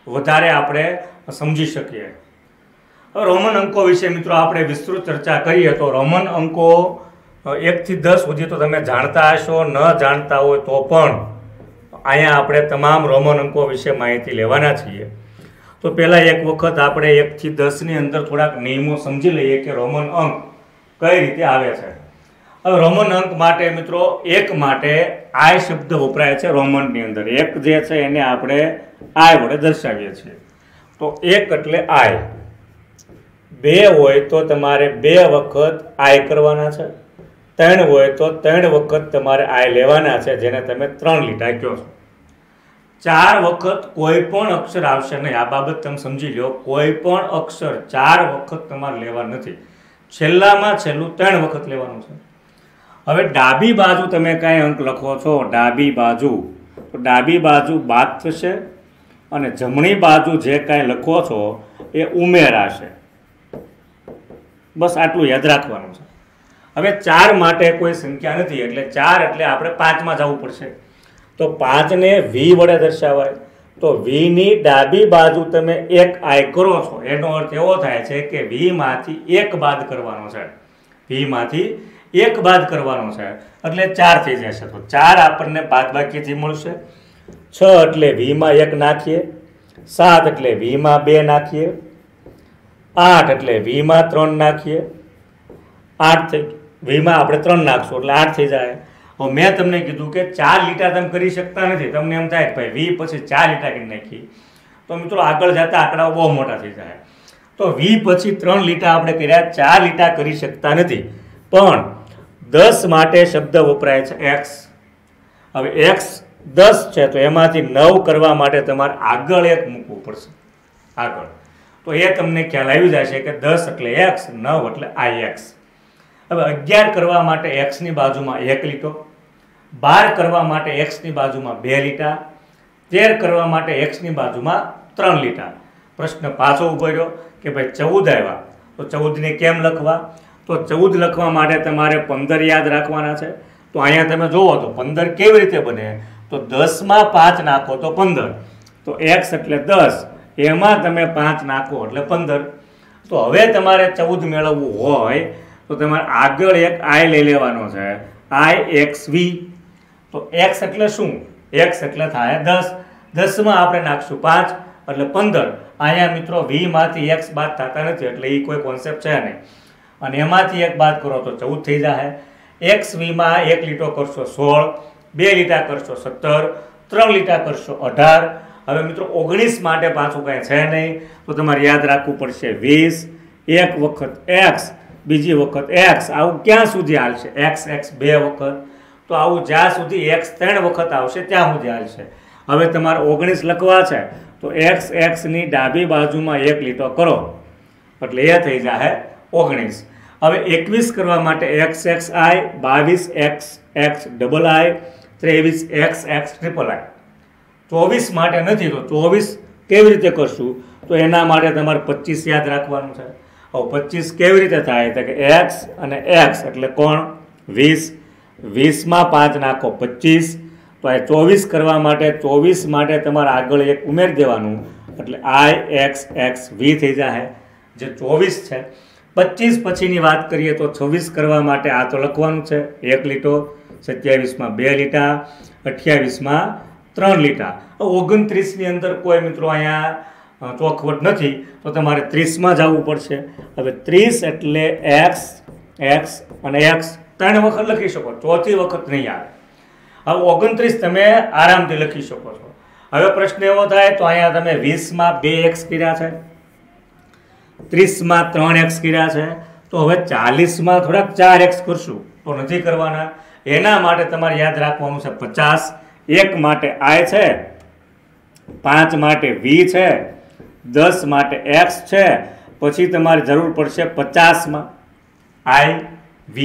વધારે આપણે સમજી શકીએ. રોમન અંકો વિશે મિત્રો આપણે વિસ્તૃત ચર્ચા કરીએ તો રોમન અંકો 1 થી 10 સુધી તો તમે જાણતા હશો, ન જાણતા હોય તો પણ અહીંયા આપણે તમામ રોમન અંકો વિશે માહિતી લેવાના છીએ. તો પહેલાં એક વખત આપણે 1 થી 10ની અંદર થોડાક નિયમો સમજી લઈએ કે રોમન અંક કઈ રીતે આવે છે. હવે રોમન અંક માટે મિત્રો 1 માટે આઈ શબ્દ વપરાય છે રોમનની અંદર. 1 જે છે એને આપણે આઈ વડે દર્શાવીએ છીએ. તો 1 એટલે આઈ. 2 હોય તો તમારે 2 વખત આઈ કરવાના છે. 3 હોય તો 3 વખત તમારે આઈ લેવાના છે, જેને તમે 3 લીટા કહો છો. 4 વખત કોઈ પણ અક્ષર આવશે નહીં, આ બાબત તમે સમજી લો. કોઈ પણ અક્ષર 4 વખત તમારે લેવા નથી, છેલ્લામાં છેલ્લું 3 વખત લેવાનું છે. હવે ડાબી બાજુ તમે કાંઈ અંક લખો છો, ડાબી બાજુ, તો ડાબી બાજુ બાદ થશે અને જમણી બાજુ જે કાંઈ લખો છો એ ઉમેરાશે. બસ આટલું યાદ રાખવાનું છે. હવે 4 માટે કોઈ સંખ્યા નથી એટલે 4 એટલે આપણે 5 માં જવું પડશે. તો 5 ને v વડે દર્શાવાય. તો v ની ડાબી બાજુ તમે એક i કરો છો એનો અર્થ એવો થાય છે કે v માંથી 1 બાદ કરવાનો છે. v માંથી 1 બાદ કરવાનો છે એટલે 4 થઈ જશે. તો 4 આપણને બાદબાકીથી મળશે. 6 એટલે v માં 1 નાખીએ. 7 એટલે v માં 2 નાખીએ. 8 એટલે v માં 3 નાખીએ. 8 થઈ v માં આપણે 3 નાખશું એટલે 8 થઈ જાય. હવે મેં તમને કીધું કે 4 લીટા તમે કરી શકતા નથી. તમને એમ થાય કે ભાઈ v પછી 4 લીટા કરી નાખી તો મિત્રો આગળ જતા આંકડાઓ બહુ મોટા થઈ જાય. તો v પછી 3 લીટા આપણે કર્યા, 4 લીટા કરી શકતા નથી. પણ 10 માટે શબ્દ વપરાય છે x. હવે x 10 છે તો એમાંથી 9 કરવા માટે તમારે આગળ 1 મૂકવું પડશે. આગળ તો એ તમને ખ્યાલ આવી જશે કે 10 એટલે x, 9 એટલે ix. હવે 11 કરવા માટે x ની બાજુમાં 1 લીટો, 12 કરવા માટે x ની બાજુમાં 2 લીટા, 13 કરવા માટે x ની બાજુમાં 3 લીટા. પ્રશ્ન પાછો ઉભો રહ્યો કે ભાઈ 14 આવ્યા તો 14 ને કેમ લખવા? તો 14 લખવા માટે તમારે 15 યાદ રાખવાના છે. તો અહીંયા તમે જુઓ તો 15 કેવી રીતે બને? તો 10 માં 5 નાખો તો 15. તો x એટલે 10 એમાં તમે 5 નાખો એટલે 15. તો હવે તમારે 14 મેળવવું હોય તો તમારે આગળ એક i લઈ લેવાનો છે, ixv. તો x એટલે શું? x એટલે થાય 10. 10 માં આપણે નાખશું 5 એટલે 15. અહીંયા મિત્રો v માંથી x બાદ થતા નથી એટલે એ કોઈ કોન્સેપ્ટ છે નહીં. અને એમાંથી 1 બાદ કરો તો 14 થઈ જાય. xv માં 1 લીટો કરશો 16, 2 લીટા કરશો 17, 3 લીટા કરશો 18. હવે મિત્રો 19 માટે પાછું કાંઈ છે નહીં તો તમારે યાદ રાખવું પડશે 20. એક વખત x, બીજી વખત x. આવું ક્યાં સુધી હાલશે? x 2 વખત. તો આવું જ્યાં સુધી x 3 વખત આવશે ત્યાં સુધી હાલશે. હવે તમારે 19 લખવા છે તો x ની ડાબી બાજુમાં 1 લીટો કરો એટલે એ થઈ જાય 19. હવે 21 કરવા માટે xxi, 22x double i, 23x triple i. 24 માટે નથી તો 24 કેવી રીતે કરશું? તો એના માટે તમારે 25 યાદ રાખવાનું છે. હવે 25 કેવી રીતે થાય? તો કે x અને x એટલે કોણ? 20. 20 માં 5 નાખો 25. તો આ 24 કરવા માટે 24 માટે તમારે આગળ 1 ઉમેરી દેવાનું એટલે ixv થઈ જાય જે 24 છે. 25 પછીની વાત કરીએ તો 26 કરવા માટે આ તો લખવાનું છે 1 લીટો, 27 માં 2 લીટા, 28 માં 3 લીટા. 29 ની અંદર કોઈ મિત્રો અહીંયા ચોખવટ નથી તો તમારે 30 માં જવું પડશે. હવે 30 એટલે x અને x 3 વખત લખી શકો, ચોથી વખત નહીં આવે. હવે 29 તમે આરામથી લખી શકો છો. હવે પ્રશ્ન એવો થાય તો અહીંયા તમે 20 માં 2x કર્યા છે, 30 માં 3x કર્યા છે, તો હવે 40 માં થોડાક 4x કરશું તો નથી કરવાના. એના માટે તમારે યાદ રાખવાનું છે 50. 1 માટે i છે, 5 માટે v છે, 10 માટે x છે, પછી તમારે જરૂર પડશે 50 માં i, v,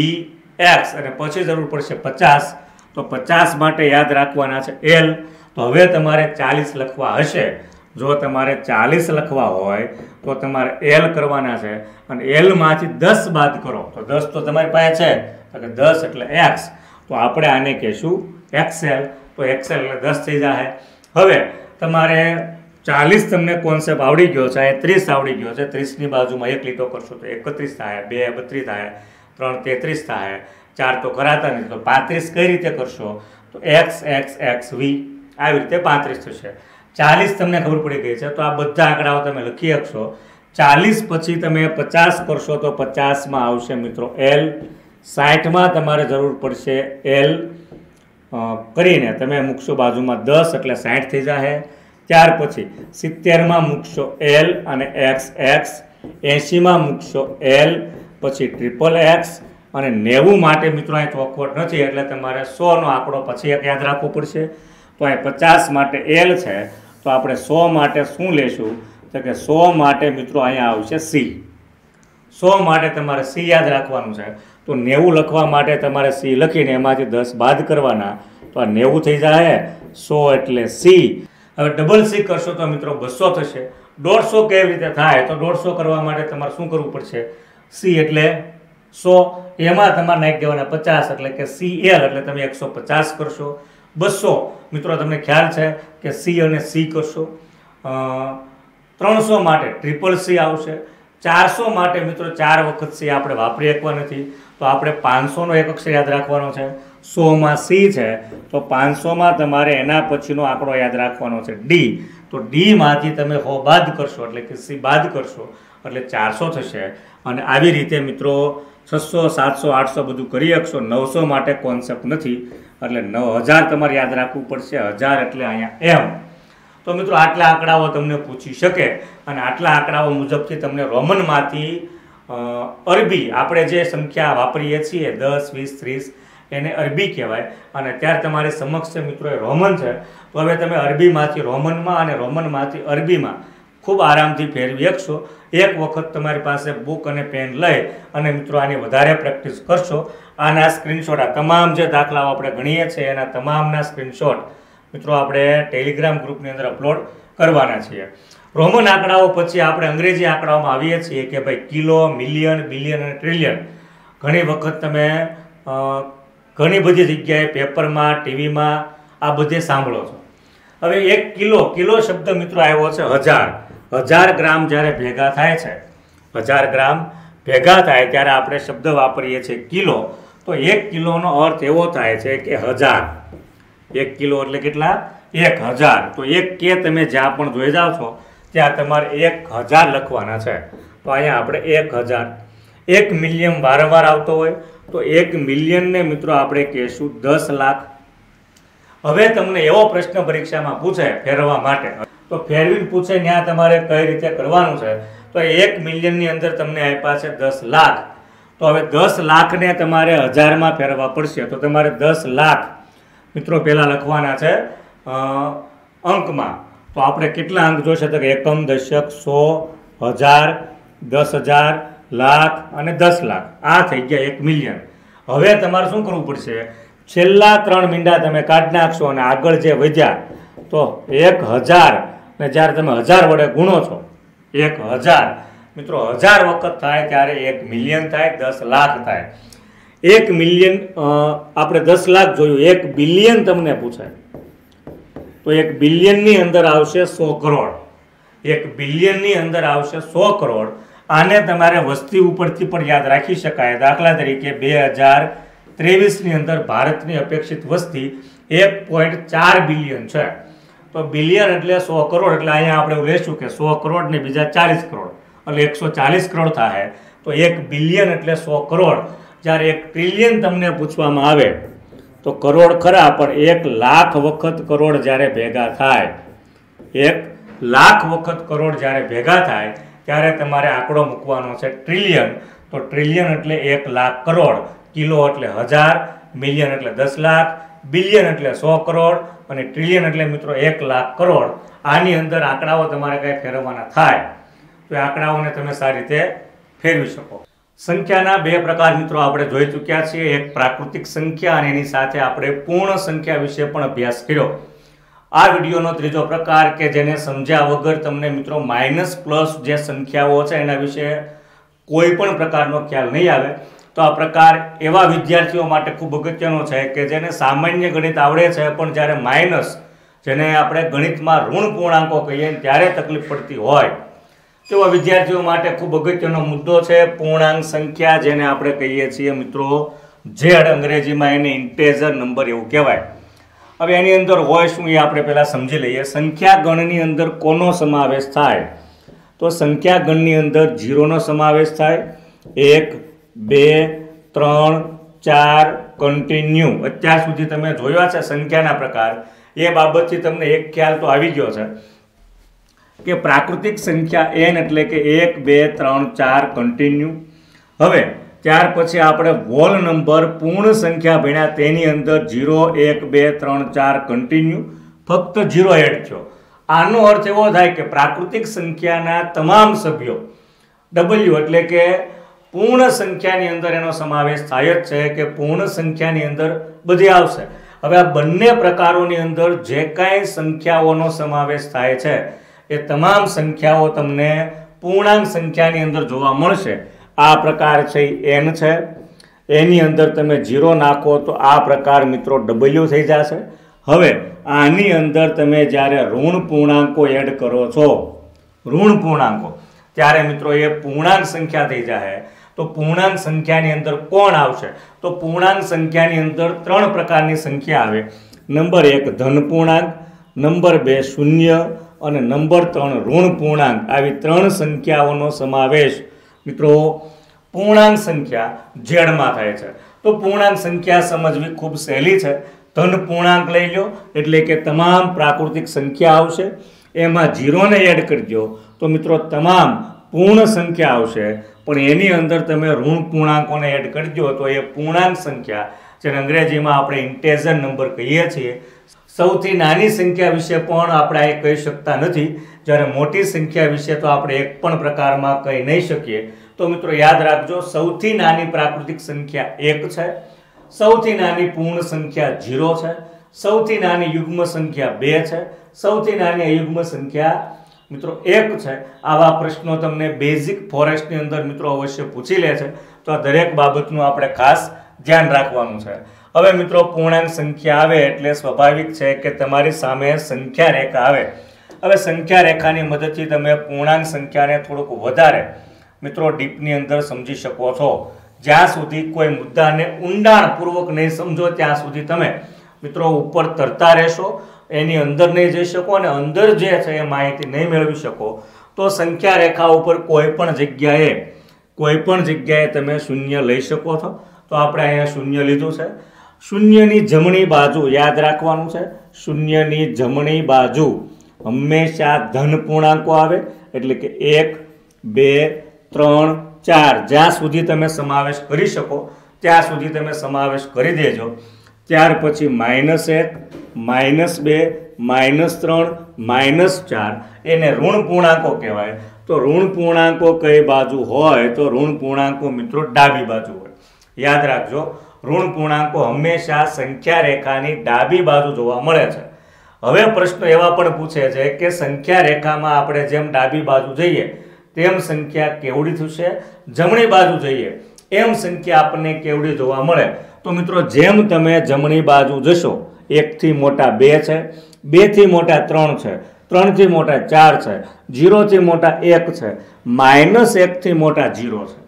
x અને પછી જરૂર પડશે 50. તો 50 માટે યાદ રાખવાના છે l. તો હવે તમારે 40 લખવા હશે. જો તમારે 40 લખવા હોય તો તમારે l કરવાના છે અને l માંથી 10 બાદ કરો તો 10 તો તમારી પાસે છે તો કે 10 એટલે x. તો આપણે આને કહેશું xl. તો xl એટલે 10 થઈ જાય. હવે તમારે 40 તમને કોન્સેપ્ટ આવડી ગયો છે, 30 આવડી ગયો છે. 30 ની બાજુમાં 1 લીટો કરશો તો 31 થાય, 2 32 થાય, 3 33 થાય, 4 તો કરાતા નથી તો 35 કઈ રીતે કરશો? તો x v આવી રીતે 35 થશે. 40 તમને ખબર પડી ગઈ છે તો આ બધા આંકડાઓ તમે લખી શકશો. 40 પછી તમે 50 કરશો તો 50 માં આવશે મિત્રો l. 60 માં તમારે જરૂર પડશે l કરીને તમે મૂકશો બાજુમાં 10 એટલે 60 થઈ જાય. ત્યાર પછી 70 માં મૂકશો l અને x. 80 માં મૂકશો l પછી ટ્રિપલ x અને 90 માટે મિત્રો અહીં ચોખવટ નથી એટલે તમારે 100 નો આંકડો પછી એક યાદ રાખવો પડશે. તો અહીં 50 માટે l છે તો આપણે 100 માટે શું લેશું? તો કે 100 માટે મિત્રો અહીંયા આવશે c. 100 માટે તમારે c યાદ રાખવાનું છે. તો 90 લખવા માટે તમારે c લખીને એમાંથી 10 બાદ કરવાના તો આ 90 થઈ જાય. 100 એટલે c. હવે ડબલ c કરશો તો મિત્રો 200 થશે. 150 કેવી રીતે થાય? તો 150 કરવા માટે તમારે શું કરવું પડશે? c એટલે 100 એમાં તમારે નાખી દેવાના 50 એટલે કે CL એટલે તમે 150 કરશો. 200 મિત્રો તમને ખ્યાલ છે કે C અને C કરશો. 300 માટે ટ્રિપલ C આવશે. 400 માટે મિત્રો 4 વખત C આપણે વાપરી શકવા નથી, તો આપણે 500 નો એક અક્ષર યાદ રાખવાનો છે. 100 માં C છે તો 500 માં તમારે એના પછીનો આંકડો યાદ રાખવાનો છે D. તો D માંથી તમે 100 બાદ કરશો એટલે કે C બાદ કરશો એટલે 400 થશે. અને આવી રીતે મિત્રો 600 700 800 બધું કરી શકશો. 900 માટે કોન્સેપ્ટ નથી એટલે 9000 તમારે યાદ રાખવું પડશે. 1000 એટલે અહીંયા M. તો મિત્રો આટલા આંકડાઓ તમને પૂછી શકે અને આટલા આંકડાઓ મુજબથી તમને રોમનમાંથી અરબી આપણે જે સંખ્યા વાપરીએ છીએ 10 20 30 એને અરબી કહેવાય. અને અત્યારે તમારી સમક્ષ મિત્રો એ રોમન છે, તો હવે તમે અરબીમાંથી રોમનમાં અને રોમનમાંથી અરબીમાં ખૂબ આરામથી ફેરવી શકશો. એક વખત તમારી પાસે બુક અને પેન લઈ અને મિત્રો આની વધારે પ્રેક્ટિસ કરશો. આના સ્ક્રીનશોટ, આ તમામ જે દાખલાઓ આપણે ગણીએ છીએ એના તમામના સ્ક્રીનશોટ મિત્રો આપણે ટેલિગ્રામ ગ્રુપની અંદર અપલોડ કરવાના છીએ. રોમન આંકડાઓ પછી આપણે અંગ્રેજી આંકડાઓમાં આવીએ છીએ કે ભાઈ કિલો, મિલિયન, બિલિયન અને ટ્રિલિયન. ઘણી વખત તમે ઘણી બધી જગ્યાએ પેપરમાં, ટીવીમાં આ બધે સાંભળો છો. હવે 1 કિલો શબ્દ મિત્રો આવ્યો છે 1000 ગ્રામ જ્યારે ભેગા થાય છે, 1000 ગ્રામ ભેગા થાય ત્યારે આપણે શબ્દ વાપરીએ છીએ કિલો. તો 1 કિલોનો અર્થ એવો થાય છે કે 1000. 1 કિલો એટલે કેટલા? 1000. તો 1 કે તમે જ્યાં પણ જોઈ જાઓ છો ત્યાં તમારે 1000 લખવાના છે. તો અહીંયા આપણે 1000. 1 મિલિયન વારંવાર આવતો હોય તો 1 મિલિયનને મિત્રો આપણે કહેશું 10 લાખ. હવે તમને એવો પ્રશ્ન પરીક્ષામાં પૂછે ફેરવવા માટે, તો ફેરવીને પૂછે ત્યાં તમારે કઈ રીતે કરવાનું છે. તો 1 મિલિયનની અંદર તમને આપ્યા છે 10 લાખ. તો હવે 10 લાખને તમારે 1000માં ફેરવવા પડશે. તો તમારે 10 લાખ મિત્રો પહેલાં લખવાના છે અંકમાં. તો આપણે કેટલા અંક જોશે તો કે એકમ, દશક, 100, 1000, 10,000, લાખ અને 10 લાખ. આ થઈ ગયા 1 મિલિયન. હવે તમારે શું કરવું પડશે? છેલ્લા 3 મીંડા તમે કાઢી નાખશો અને આગળ જે વધ્યા તો 1000 ને જ્યારે તમે 1000 વડે ગુણો છો 1000 મિત્રો 1000 વખત થાય ત્યારે 1 મિલિયન થાય, 10 લાખ થાય. 1 મિલિયન આપણે 10 લાખ જોયું. 1 બિલિયન તમને પૂછાય તો 1 બિલિયનની અંદર આવશે 100 કરોડ. 1 બિલિયનની અંદર આવશે 100 કરોડ. આને તમારે વસ્તી ઉપરથી પણ યાદ રાખી શકાય. દાખલા તરીકે 2023ની અંદર ભારતની અપેક્ષિત વસ્તી 1.4 બિલિયન છે. તો બિલિયન એટલે 100 કરોડ એટલે અહીંયા આપણે લેશું કે 100 કરોડ ને બીજા 40 કરોડ એટલે 140 કરોડ થાય. તો 1 બિલિયન એટલે 100 કરોડ. જ્યારે 1 ટ્રિલિયન તમને પૂછવામાં આવે તો કરોડ ખરા પણ 1 લાખ વખત કરોડ જ્યારે ભેગા થાય, 1 લાખ વખત કરોડ જ્યારે ભેગા થાય ત્યારે તમારે આંકડો મૂકવાનો છે ટ્રિલિયન. તો ટ્રિલિયન એટલે 1 લાખ કરોડ, કિલો એટલે 1000, મિલિયન એટલે 10 લાખ, બિલિયન એટલે 100 કરોડ અને ટ્રિલિયન એટલે મિત્રો 1 લાખ કરોડ. આની અંદર આંકડાઓ તમારે કંઈ ફેરવવાના થાય તો એ આંકડાઓને તમે સારી રીતે ફેરવી શકો. સંખ્યાના 2 પ્રકાર મિત્રો આપણે જોઈ ચૂક્યા છીએ. એક પ્રાકૃતિક સંખ્યા અને એની સાથે આપણે પૂર્ણ સંખ્યા વિશે પણ અભ્યાસ કર્યો. આ વિડીયોનો ત્રીજો પ્રકાર કે જેને સમજ્યા વગર તમને મિત્રો માઇનસ પ્લસ જે સંખ્યાઓ છે એના વિશે કોઈ પણ પ્રકારનો ખ્યાલ નહીં આવે. તો આ પ્રકાર એવા વિદ્યાર્થીઓ માટે ખૂબ અગત્યનો છે કે જેને સામાન્ય ગણિત આવડે છે પણ જ્યારે માઇનસ, જેને આપણે ગણિતમાં ઋણ પૂર્ણાંકો કહીએ ત્યારે તકલીફ પડતી હોય તેવા વિદ્યાર્થીઓ માટે ખૂબ અગત્યનો મુદ્દો છે પૂર્ણાંક સંખ્યા, જેને આપણે કહીએ છીએ મિત્રો ઝેડ. અંગ્રેજીમાં એને ઇન્ટેજર નંબર એવું કહેવાય. હવે એની અંદર હોય શું એ આપણે પહેલાં સમજી લઈએ. સંખ્યા ગણની અંદર કોનો સમાવેશ થાય? તો સંખ્યા ગણની અંદર 0નો સમાવેશ થાય. 1, 2, 3, 4 કન્ટિન્યુ. અત્યાર સુધી તમે જોયા છે સંખ્યાના પ્રકાર, એ બાબતથી તમને એક ખ્યાલ તો આવી ગયો છે કે પ્રાકૃતિક સંખ્યા n એટલે કે 1, 2, 3, 4 કન્ટિન્યુ. હવે ત્યાર પછી આપણે હોલ નંબર પૂર્ણ સંખ્યા ભણ્યા, તેની અંદર 0, 1, 2, 3, 4 કન્ટિન્યુ, ફક્ત 0 એડ થયો. આનો અર્થ એવો થાય કે પ્રાકૃતિક સંખ્યાના તમામ સભ્યો W એટલે કે પૂર્ણ સંખ્યાની અંદર એનો સમાવેશ થાય જ છે કે પૂર્ણ સંખ્યાની અંદર બધી આવશે. હવે આ બંને પ્રકારોની અંદર જે કાંઈ સંખ્યાઓનો સમાવેશ થાય છે એ તમામ સંખ્યાઓ તમને પૂર્ણાંક સંખ્યાની અંદર જોવા મળશે. આ પ્રકાર છે n છે, એની અંદર તમે 0 નાખો તો આ પ્રકાર મિત્રો w થઈ જશે. હવે આની અંદર તમે જ્યારે ઋણ પૂર્ણાંકો એડ કરો છો, ઋણ પૂર્ણાંકો, ત્યારે મિત્રો એ પૂર્ણાંક સંખ્યા થઈ જાય. તો પૂર્ણાંક સંખ્યાની અંદર કોણ આવશે? તો પૂર્ણાંક સંખ્યાની અંદર 3 પ્રકારની સંખ્યા આવે. નંબર 1 ધન પૂર્ણાંક, નંબર 2 શૂન્ય અને નંબર 3 ઋણ પૂર્ણાંક. આવી 3 સંખ્યાઓનો સમાવેશ મિત્રો પૂર્ણાંક સંખ્યા ઝેડમાં થાય છે. તો પૂર્ણાંક સંખ્યા સમજવી ખૂબ સહેલી છે. ધન પૂર્ણાંક લઈ લો એટલે કે તમામ પ્રાકૃતિક સંખ્યા આવશે, એમાં 0 ને એડ કરી દો તો મિત્રો તમામ પૂર્ણ સંખ્યા આવશે. પણ એની અંદર તમે ઋણ પૂર્ણાંકોને એડ કરી દો તો એ પૂર્ણાંક સંખ્યા, જેને અંગ્રેજીમાં આપણે ઇન્ટેજર નંબર કહીએ છીએ. સૌથી નાની સંખ્યા વિશે પણ આપણે આ કહી શકતા નથી, જ્યારે મોટી સંખ્યા વિશે તો આપણે એક પણ પ્રકારમાં કહી નહીં શકીએ. તો મિત્રો યાદ રાખજો, સૌથી નાની પ્રાકૃતિક સંખ્યા 1 છે, સૌથી નાની પૂર્ણ સંખ્યા 0 છે, સૌથી નાની યુગ્મ સંખ્યા 2 છે, સૌથી નાની અયુગ્મ સંખ્યા મિત્રો 1 છે. આવા પ્રશ્નો તમને બેઝિક ફોરેસ્ટની અંદર મિત્રો અવશ્ય પૂછી લે છે. તો આ દરેક બાબતનું આપણે ખાસ ધ્યાન રાખવાનું છે. હવે મિત્રો પૂર્ણાંક સંખ્યા આવે એટલે સ્વાભાવિક છે કે તમારી સામે સંખ્યા રેખા આવે. હવે સંખ્યા રેખાની મદદથી તમે પૂર્ણાંક સંખ્યાને થોડુંક વધારે મિત્રો ડીપની અંદર સમજી શકો છો. જ્યાં સુધી કોઈ મુદ્દાને ઊંડાણપૂર્વક નહીં સમજો ત્યાં સુધી તમે મિત્રો ઉપર તરતા રહેશો, એની અંદર નહીં જઈ શકો અને અંદર જે છે એ માહિતી નહીં મેળવી શકો. તો સંખ્યા રેખા ઉપર કોઈ પણ જગ્યાએ તમે શૂન્ય લઈ શકો છો. તો આપણે અહીંયા શૂન્ય લીધું છે. શૂન્યની જમણી બાજુ યાદ રાખવાનું છે, શૂન્યની જમણી બાજુ હંમેશા ધન પૂર્ણાંકો આવે. એટલે કે 1 2 3 4 જ્યાં સુધી તમે સમાવેશ કરી શકો ત્યાં સુધી તમે સમાવેશ કરી દેજો. ત્યાર પછી -1 -2 -3 -4 એને ઋણ પૂર્ણાંકો કહેવાય. તો ઋણ પૂર્ણાંકો કઈ બાજુ હોય? તો ઋણ પૂર્ણાંકો મિત્રો ડાબી બાજુ હોય. યાદ રાખજો, ઋણ પૂર્ણાંકો હંમેશા સંખ્યા રેખાની ડાબી બાજુ જોવા મળે છે. હવે પ્રશ્ન એવા પણ પૂછે છે કે સંખ્યા રેખામાં આપણે જેમ ડાબી બાજુ જઈએ તેમ સંખ્યા કેવડી થશે, જમણી બાજુ જઈએ એમ સંખ્યા આપણને કેવડી જોવા મળે? તો મિત્રો જેમ તમે જમણી બાજુ જશો, 1 થી મોટા 2 છે, 2 થી મોટા 3 છે, 3 થી મોટા 4 છે, 0 થી મોટા 1 છે, -1 થી મોટા 0 છે.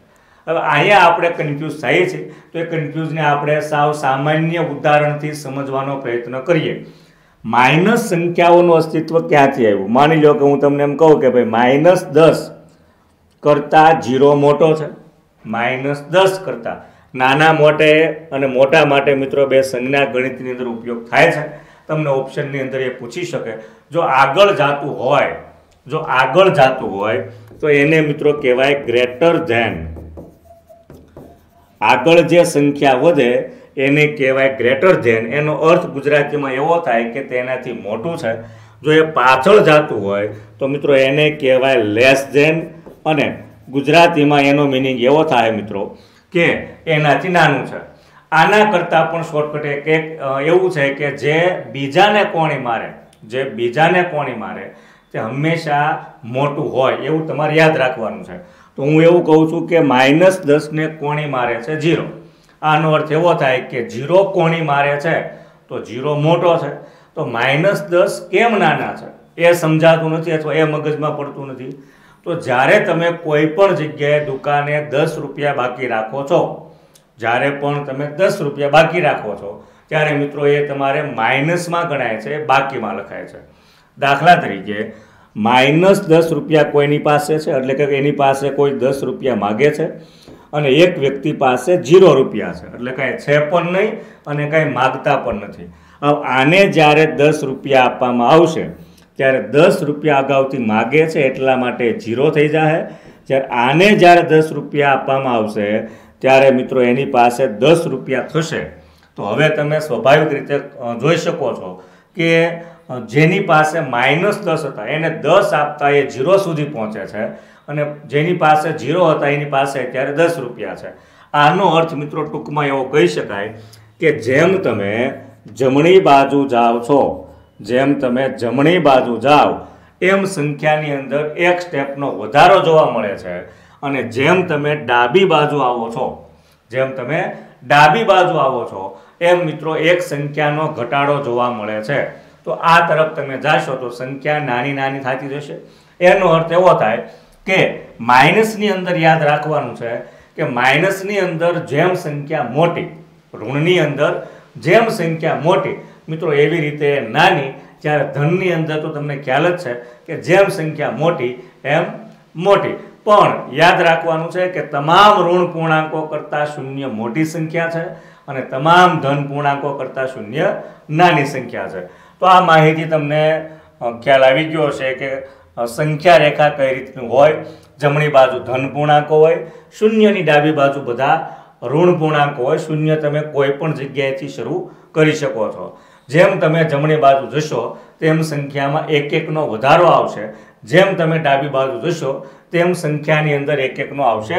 હવે અહીંયા આપણે કન્ફ્યુઝ થઈએ છીએ. તો એ કન્ફ્યુઝને આપણે સાવ સામાન્ય ઉદાહરણથી સમજવાનો પ્રયત્ન કરીએ. માઇનસ સંખ્યાઓનું અસ્તિત્વ ક્યાંથી આવ્યું? માની લો કે હું તમને એમ કહું કે ભાઈ -10 કરતાં 0 મોટો છે. -10 કરતાં નાના મોટે અને મોટા માટે મિત્રો બે સંજ્ઞા ગણિતની અંદર ઉપયોગ થાય છે. તમને ઓપ્શનની અંદર એ પૂછી શકે. જો આગળ જાતું હોય તો એને મિત્રો કહેવાય ગ્રેટર ધેન. આગળ જે સંખ્યા વધે એને કહેવાય ગ્રેટર ધેન. એનો અર્થ ગુજરાતીમાં એવો થાય કે તેનાથી મોટું છે. જો એ પાછળ જાતું હોય તો મિત્રો એને કહેવાય લેસ ધેન, અને ગુજરાતીમાં એનો મિનિંગ એવો થાય મિત્રો કે એનાથી નાનું છે. આના કરતાં પણ શોર્ટકટ એક એવું છે કે જે બીજાને કોણી મારે તે હંમેશા મોટું હોય એવું તમારે યાદ રાખવાનું છે. તો હું એવું કહું છું કે -10 ને કોણી મારે છે 0. આનો અર્થ એવો થાય કે 0 કોણી મારે છે તો 0 મોટો છે. તો -10 કેમ નાના છે એ સમજાતું નથી અથવા એ મગજમાં પડતું નથી. તો જ્યારે તમે કોઈ પણ જગ્યાએ દુકાને 10 રૂપિયા બાકી રાખો છો, જ્યારે પણ તમે 10 રૂપિયા બાકી રાખો છો ત્યારે મિત્રો એ તમારે માઇનસમાં ગણાય છે, બાકીમાં લખાય છે. દાખલા તરીકે -10 રૂપિયા કોઈની પાસે છે, એટલે કે એની પાસે કોઈ 10 રૂપિયા માગે છે અને એક વ્યક્તિ પાસે 0 રૂપિયા છે, એટલે કાંઈ છે પણ નહીં અને કાંઈ માગતા પણ નથી. હવે આને જ્યારે 10 રૂપિયા આપવામાં આવશે ત્યારે 10 રૂપિયા અગાઉથી માગે છે એટલા માટે 0 થઈ જાય. જ્યારે આને જ્યારે 10 રૂપિયા આપવામાં આવશે ત્યારે મિત્રો એની પાસે 10 રૂપિયા થશે. તો હવે તમે સ્વાભાવિક રીતે જોઈ શકો છો કે જેની પાસે -10 હતા એને 10 આપતા એ 0 સુધી પહોંચે છે, અને જેની પાસે 0 હતા એની પાસે અત્યારે 10 રૂપિયા છે. આનો અર્થ મિત્રો ટૂંકમાં એવો કહી શકાય કે જેમ તમે જમણી બાજુ જાઓ એમ સંખ્યાની અંદર એક સ્ટેપનો વધારો જોવા મળે છે. અને જેમ તમે ડાબી બાજુ આવો છો, જેમ તમે ડાબી બાજુ આવો છો એમ મિત્રો એક સંખ્યાનો ઘટાડો જોવા મળે છે. તો આ તરફ તમે જાશો તો સંખ્યા નાની નાની થતી જશે. એનો અર્થ એવો થાય કે માઇનસની અંદર યાદ રાખવાનું છે કે માઇનસની અંદર જેમ સંખ્યા મોટી, ઋણની અંદર જેમ સંખ્યા મોટી મિત્રો એવી રીતે નાની, જ્યારે ધનની અંદર તો તમને ખ્યાલ જ છે કે જેમ સંખ્યા મોટી એમ મોટી. પણ યાદ રાખવાનું છે કે તમામ ઋણ પૂર્ણાંકો કરતાં શૂન્ય મોટી સંખ્યા છે અને તમામ ધન પૂર્ણાંકો કરતાં શૂન્ય નાની સંખ્યા છે. તો આ માહિતી તમને ખ્યાલ આવી ગયો હશે કે સંખ્યા રેખા કઈ રીતની હોય. જમણી બાજુ ધન પૂર્ણાંકો હોય, શૂન્યની ડાબી બાજુ બધા ઋણ પૂર્ણાંકો હોય. શૂન્ય તમે કોઈ પણ જગ્યાએથી શરૂ કરી શકો છો. જેમ તમે જમણી બાજુ જશો તેમ સંખ્યામાં એક એકનો વધારો આવશે, જેમ તમે ડાબી બાજુ જશો તેમ સંખ્યાની અંદર એક એકનો આવશે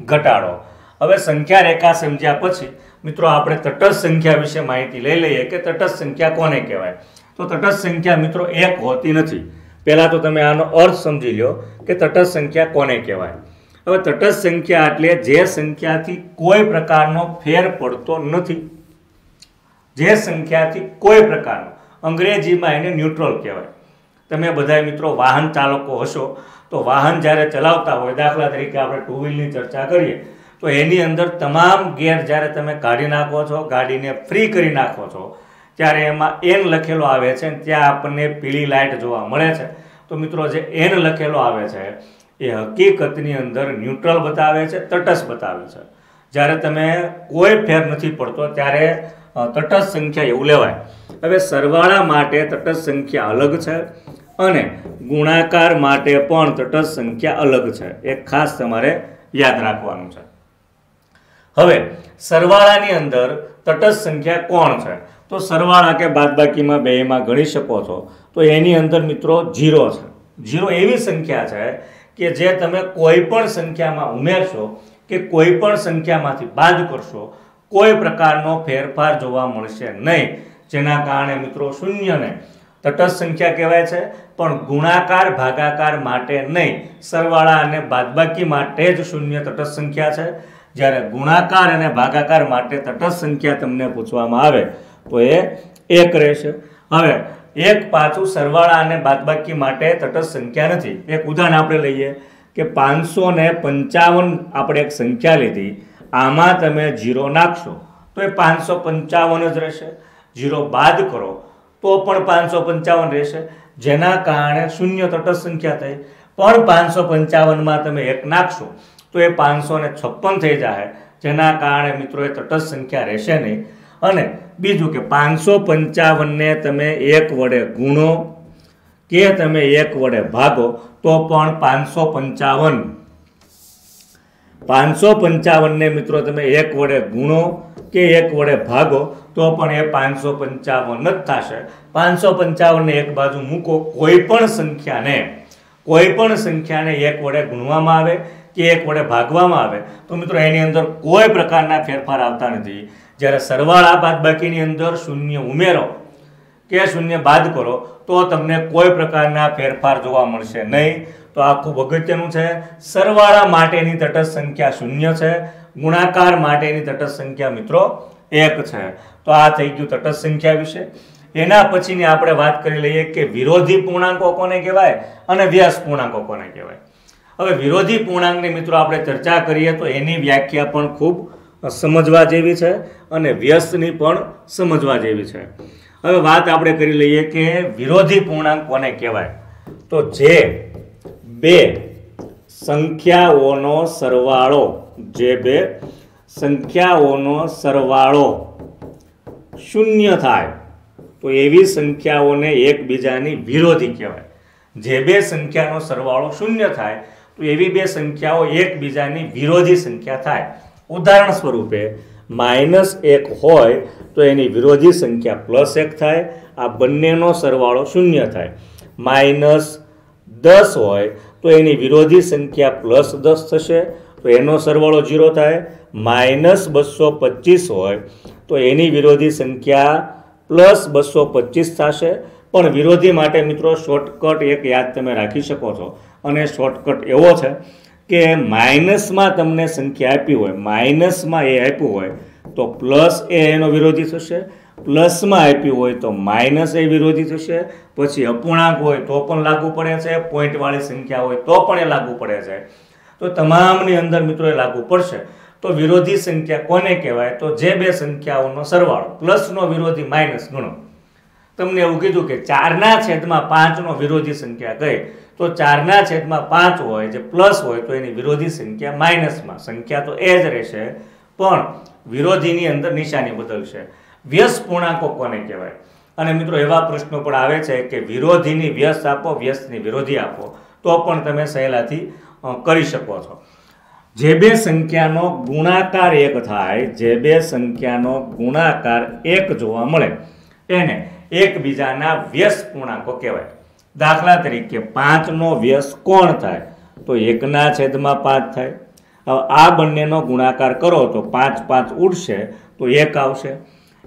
ઘટાડો. હવે સંખ્યા રેખા સમજ્યા પછી મિત્રો આપણે તટસ્થ સંખ્યા વિશે માહિતી લઈ લઈએ કે તટસ્થ સંખ્યા કોને કહેવાય. તો તટસ્થ સંખ્યા મિત્રો એક હોતી નથી. પહેલાં તો તમે આનો અર્થ સમજી લો કે તટસ્થ સંખ્યા કોને કહેવાય. હવે તટસ્થ સંખ્યા એટલે જે સંખ્યાથી કોઈ પ્રકારનો ફેર પડતો નથી, જે સંખ્યાથી કોઈ પ્રકારનો, અંગ્રેજીમાં એને ન્યુટ્રલ કહેવાય. તમે બધા મિત્રો વાહન ચાલકો હશો તો વાહન જ્યારે ચલાવતા હોય, દાખલા તરીકે આપણે ટુ વ્હીલની ચર્ચા કરીએ તો એની અંદર તમામ ગેર જ્યારે તમે કાઢી નાખો છો, ગાડીને ફ્રી કરી નાખો છો, ત્યારે એમાં એન લખેલો આવે છે, ત્યાં આપણને પીળી લાઇટ જોવા મળે છે. તો મિત્રો જે એન લખેલો આવે છે એ હકીકતની અંદર ન્યુટ્રલ બતાવે છે, તટસ્થ બતાવે છે. જ્યારે તમે કોઈ ફેર નથી પડતો ત્યારે તટસ્થ સંખ્યા એવું લેવાય. હવે સરવાળા માટે તટસ્થ સંખ્યા અલગ છે અને ગુણાકાર માટે પણ તટસ્થ સંખ્યા અલગ છે. એક ખાસ તમારે યાદ રાખવાનું છે. હવે સરવાળાની અંદર તટસ્થ સંખ્યા કોણ છે? તો સરવાળા કે બાદબાકીમાં બેમાં ગણી શકો છો તો એની અંદર મિત્રો 0 છે. 0 એવી સંખ્યા છે કે જે તમે કોઈ પણ સંખ્યામાં ઉમેરશો કે કોઈ પણ સંખ્યામાંથી બાદ કરશો કોઈ પ્રકારનો ફેરફાર જોવા મળશે નહીં. જેના કારણે મિત્રો શૂન્યને તટસ્થ સંખ્યા કહેવાય છે, પણ ગુણાકાર ભાગાકાર માટે નહીં. સરવાળા અને બાદબાકી માટે જ શૂન્ય તટસ્થ સંખ્યા છે, જ્યારે ગુણાકાર અને ભાગાકાર માટે તટસ્થ સંખ્યા તમને પૂછવામાં આવે તો એ 1 રહેશે. હવે એક પાછું સરવાળા અને બાદબાકી માટે તટસ્થ સંખ્યા નથી. એક ઉદાહરણ આપણે લઈએ કે 555 આપણે એક સંખ્યા લીધી, આમાં તમે 0 નાખશો તો એ 555 જ રહેશે. 0 બાદ કરો તો પણ 555 રહેશે, જેના કારણે શૂન્ય તટસ્થ સંખ્યા થઈ. પણ 555માં તમે 1 નાખશો તો એ 556 થઈ જાય, જેના કારણે મિત્રો એ તટસ્થ સંખ્યા રહેશે નહીં. અને બીજું કે 555ને તમે 1 વડે ગુણો કે તમે 1 વડે ભાગો તો પણ 555ને મિત્રો તમે 1 વડે ગુણો કે 1 વડે ભાગો તો પણ એ 555 જ થશે. 555ને એક બાજુ મૂકો. કોઈ પણ સંખ્યાને 1 વડે ગુણવામાં આવે કે 1 વડે ભાગવામાં આવે તો મિત્રો એની અંદર કોઈ પ્રકારના ફેરફાર આવતા નથી. જ્યારે સરવાળા બાદબાકીની અંદર શૂન્ય ઉમેરો કે શૂન્ય બાદ કરો તો તમને કોઈ પ્રકારના ફેરફાર જોવા મળશે નહીં. તો આ ખૂબ અગત્યનું છે. સરવાળા માટેની તટસ્થ સંખ્યા શૂન્ય છે, ગુણાકાર માટેની તટસ્થ સંખ્યા મિત્રો 1 છે. તો આ થઈ ગયું તટસ્થ સંખ્યા વિશે. એના પછીની આપણે વાત કરી લઈએ કે વિરોધી પૂર્ણાંકો કોને કહેવાય અને વ્યસ્ત પૂર્ણાંકો કોને કહેવાય. હવે વિરોધી પૂર્ણાંકની મિત્રો આપણે ચર્ચા કરીએ તો એની વ્યાખ્યા પણ ખૂબ સમજવા જેવી છે અને વ્યસ્તની પણ સમજવા જેવી છે. હવે વાત આપણે કરી લઈએ કે વિરોધી પૂર્ણાંક કોને કહેવાય. તો જે બે સંખ્યાઓનો સરવાળો શૂન્ય થાય તો એવી સંખ્યાઓને એકબીજાની વિરોધી કહેવાય. જે બે સંખ્યાનો સરવાળો શૂન્ય થાય તો એવી બે સંખ્યાઓ એકબીજાની વિરોધી સંખ્યા થાય. ઉદાહરણ સ્વરૂપે -1 હોય તો એની વિરોધી સંખ્યા +1 થાય. આ બંનેનો સરવાળો શૂન્ય થાય. -10 હોય તો એની વિરોધી સંખ્યા +10 થશે તો એનો સરવાળો 0 થાય. -225 હોય તો એની વિરોધી સંખ્યા +225 થશે. પણ વિરોધી માટે મિત્રો શોર્ટકટ એક યાદ તમે રાખી શકો છો અને શોર્ટકટ એવો છે કે માઇનસમાં તમને સંખ્યા આપી હોય, માઇનસમાં એ આપ્યું હોય તો પ્લસ એ એનો વિરોધી થશે, પ્લસમાં આપ્યું હોય તો માઇનસ એ વિરોધી થશે, પછી અપૂર્ણાંક હોય તો પણ લાગુ પડે છે, પોઈન્ટવાળી સંખ્યા હોય તો પણ એ લાગુ પડે છે. તો તમામની અંદર મિત્રો એ લાગુ પડશે. તો વિરોધી સંખ્યા કોને કહેવાય? તો જે બે સંખ્યાઓનો સરવાળો, પ્લસનો વિરોધી માઇનસ ગણો. તમને એવું કીધું કે 4/5 વિરોધી સંખ્યા કઈ? તો 4/5 હોય જે પ્લસ હોય તો એની વિરોધી સંખ્યા માઇનસમાં. સંખ્યા તો એ જ રહેશે પણ વિરોધીની અંદર નિશાની બદલશે. વ્યસ્ત પૂર્ણાંકો કોને કહેવાય? અને મિત્રો એવા પ્રશ્નો પણ આવે છે કે વિરોધીની વ્યસ્ત આપો, વ્યસ્તની વિરોધી આપો, તો પણ તમે સહેલાથી કરી શકો છો. જે બે સંખ્યાનો ગુણાકાર 1 થાય, જે બે સંખ્યાનો ગુણાકાર 1 જોવા મળે એને એકબીજાના વ્યસ્ત પૂર્ણાંકો કહેવાય. દાખલા તરીકે 5નો વ્યસ્ત કોણ થાય? તો 1/5 થાય. હવે આ બંનેનો ગુણાકાર કરો તો 5 5 ઉડશે તો 1 આવશે.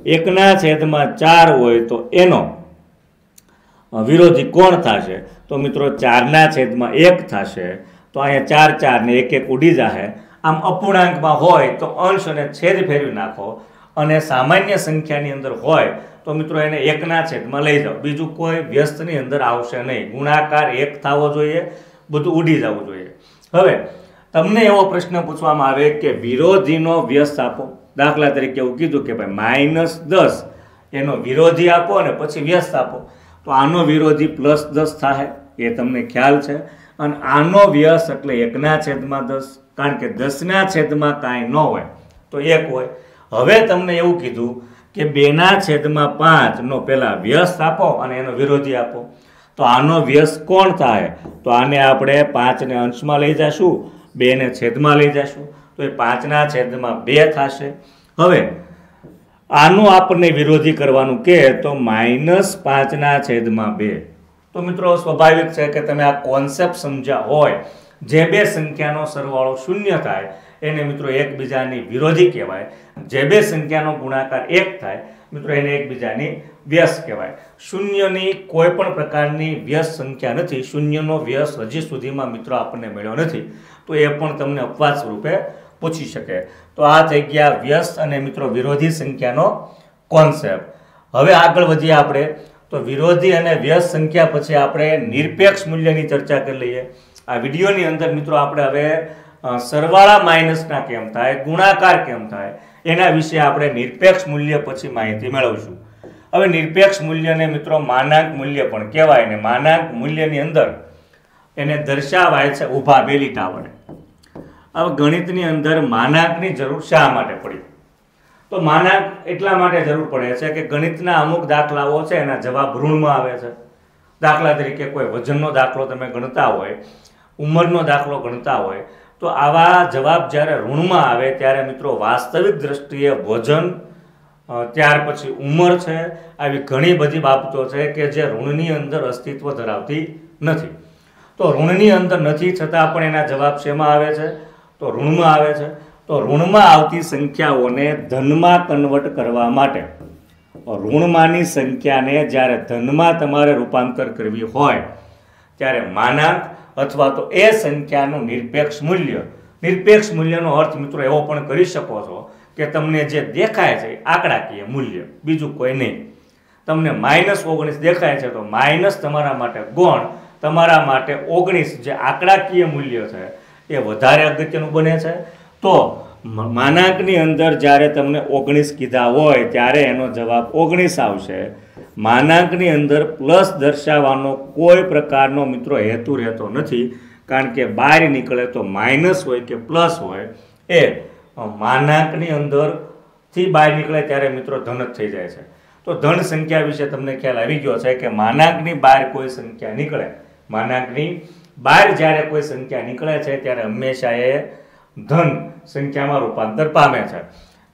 1/4 હોય તો એનો વિરોધી કોણ થશે? તો મિત્રો 4/1 થશે. તો અહીંયા 4 4 ને 1 1 ઉડી જશે. આમ અપૂર્ણાંકમાં હોય તો અંશ અને છેદ ફેરવી નાખો, અને સામાન્ય સંખ્યાની અંદર હોય તો મિત્રો એને 1/માં લઈ જાઓ. બીજું કોઈ વ્યસ્તની અંદર આવશે નહીં. ગુણાકાર 1 થવો જોઈએ, બધું ઉડી જવું જોઈએ. હવે તમને એવો પ્રશ્ન પૂછવામાં આવે કે વિરોધીનો વ્યસ્ત આપો. દાખલા તરીકે એવું કીધું કે ભાઈ -10 એનો વિરોધી આપો અને પછી વ્યસ્ત આપો. તો આનો વિરોધી +10 થાય, એ તમને ખ્યાલ છે. અને આનો વ્યસ્ત એટલે 1/10, કારણ કે 10/માં કાંઈ ન હોય તો 1 હોય. હવે તમને એવું કીધું કે 2/5 નો પહેલા વ્યસ્ત આપો અને એનો વિરોધી આપો. તો આનો વ્યસ્ત કોણ થાય? તો આને આપણે 5 ને અંશમાં લઈ જશું, 2 ને છેદમાં લઈ જશું, તો એ 5/2 થશે. હવે આનું આપણને વિરોધી કરવાનું કે તો -5/2. તો મિત્રો સ્વાભાવિક છે કે તમે આ કોન્સેપ્ટ સમજ્યા હોય. જે બે સંખ્યાનો સરવાળો 0 થાય એને મિત્રો એકબીજાની વિરોધી કહેવાય. જે બે સંખ્યાનો ગુણાકાર 1 થાય મિત્રો એને એકબીજાની વ્યસ્ત કહેવાય. શૂન્યની કોઈ પણ પ્રકારની વ્યસ્ત સંખ્યા નથી. શૂન્યનો વ્યસ્ત હજી સુધીમાં મિત્રો આપણને મળ્યો નથી. તો એ પણ તમને અપવાદ સ્વરૂપે પૂછી શકે. તો આ થઈ ગયા વ્યસ્ત અને મિત્રો વિરોધી સંખ્યાનો કોન્સેપ્ટ. હવે આગળ વધીએ આપણે. તો વિરોધી અને વ્યસ્ત સંખ્યા પછી આપણે નિરપેક્ષ મૂલ્યની ચર્ચા કરી લઈએ. આ વિડીયોની અંદર મિત્રો આપણે હવે સરવાળા માઇનસના કેમ થાય, ગુણાકાર કેમ થાય, એના વિશે આપણે નિરપેક્ષ મૂલ્ય પછી માહિતી મેળવશું. હવે નિરપેક્ષ મૂલ્યને મિત્રો માનાંક મૂલ્ય પણ કહેવાય ને માનાંક મૂલ્યની અંદર એને દર્શાવાય છે ઊભા બે લીટા વડે. હવે ગણિતની અંદર માનાંકની જરૂર શા માટે પડી? તો માનાંક એટલા માટે જરૂર પડે છે કે ગણિતના અમુક દાખલાઓ છે એના જવાબ ઋણમાં આવે છે. દાખલા તરીકે કોઈ વજનનો દાખલો તમે ગણતા હોય, ઉંમરનો દાખલો ગણતા હોય, તો આવા જવાબ જ્યારે ઋણમાં આવે ત્યારે મિત્રો વાસ્તવિક દ્રષ્ટિએ વજન, ત્યાર પછી ઉંમર છે, આવી ઘણી બધી બાબતો છે કે જે ઋણની અંદર અસ્તિત્વ ધરાવતી નથી. તો ઋણની અંદર નથી છતાં પણ એના જવાબ શેમાં આવે છે? તો ઋણમાં આવે છે. તો ઋણમાં આવતી સંખ્યાઓને ધનમાં કન્વર્ટ કરવા માટે, ઋણમાંની સંખ્યાને જ્યારે ધનમાં તમારે રૂપાંતર કરવી હોય ત્યારે માનાંક અથવા તો એ સંખ્યાનું નિરપેક્ષ મૂલ્ય. નિરપેક્ષ મૂલ્યનો અર્થ મિત્રો એવો પણ કરી શકો છો કે તમને જે દેખાય છે આંકડાકીય મૂલ્ય, બીજું કોઈ નહીં. તમને -19 દેખાય છે તો માઇનસ તમારા માટે ગૌણ, તમારા માટે 19 જે આંકડાકીય મૂલ્ય છે એ વધારે અગત્યનું બને છે. તો માનાંકની અંદર જ્યારે તમને 19 કીધા હોય ત્યારે એનો જવાબ 19 આવશે. માનાંકની અંદર પ્લસ દર્શાવવાનો કોઈ પ્રકારનો મિત્રો હેતુ રહેતો નથી, કારણ કે બહાર નીકળે તો માઇનસ હોય કે પ્લસ હોય એ માનાંકની અંદરથી બહાર નીકળે ત્યારે મિત્રો ધન જ થઈ જાય છે. તો ધન સંખ્યા વિશે તમને ખ્યાલ આવી ગયો છે કે માનાંકની બહાર કોઈ સંખ્યા નીકળે, માનાંકની બહાર જ્યારે કોઈ સંખ્યા નીકળે છે ત્યારે હંમેશા એ ધન સંખ્યામાં રૂપાંતર પામે છે.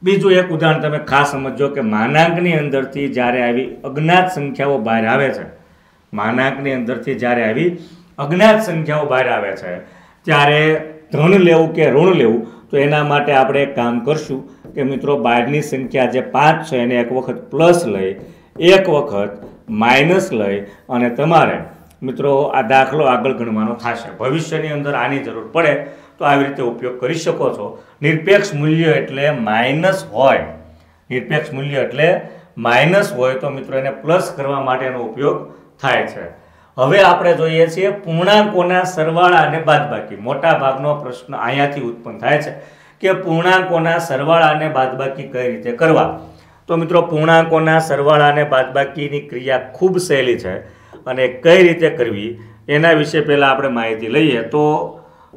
બીજું એક ઉદાહરણ તમે ખાસ સમજો કે માનાંકની અંદરથી જ્યારે આવી અજ્ઞાત સંખ્યાઓ બહાર આવે છે, માનાંકની અંદરથી જ્યારે આવી અજ્ઞાત સંખ્યાઓ બહાર આવે છે ત્યારે ધન લેવું કે ઋણ લેવું, તો એના માટે આપણે એક કામ કરશું કે મિત્રો બહારની સંખ્યા જે 5 છે એને એક વખત પ્લસ લઈ, એક વખત માઇનસ લઈ અને તમારે મિત્રો આ દાખલો આગળ ગણવાનો થશે. ભવિષ્યની અંદર આની જરૂર પડે તો આવી રીતે ઉપયોગ કરી શકો છો. નિરપેક્ષ મૂલ્ય એટલે માઇનસ હોય, નિરપેક્ષ મૂલ્ય એટલે માઇનસ હોય તો મિત્રો એને પ્લસ કરવા માટેનો ઉપયોગ થાય છે. હવે આપણે જોઈએ છીએ પૂર્ણાંકોના સરવાળા અને બાદબાકી. મોટા ભાગનો પ્રશ્ન અહીંયાથી ઉત્પન્ન થાય છે કે પૂર્ણાંકોના સરવાળા અને બાદબાકી કઈ રીતે કરવા. તો મિત્રો પૂર્ણાંકોના સરવાળા અને બાદબાકીની ક્રિયા ખૂબ સહેલી છે અને કઈ રીતે કરવી એના વિશે પહેલાં આપણે માહિતી લઈએ. તો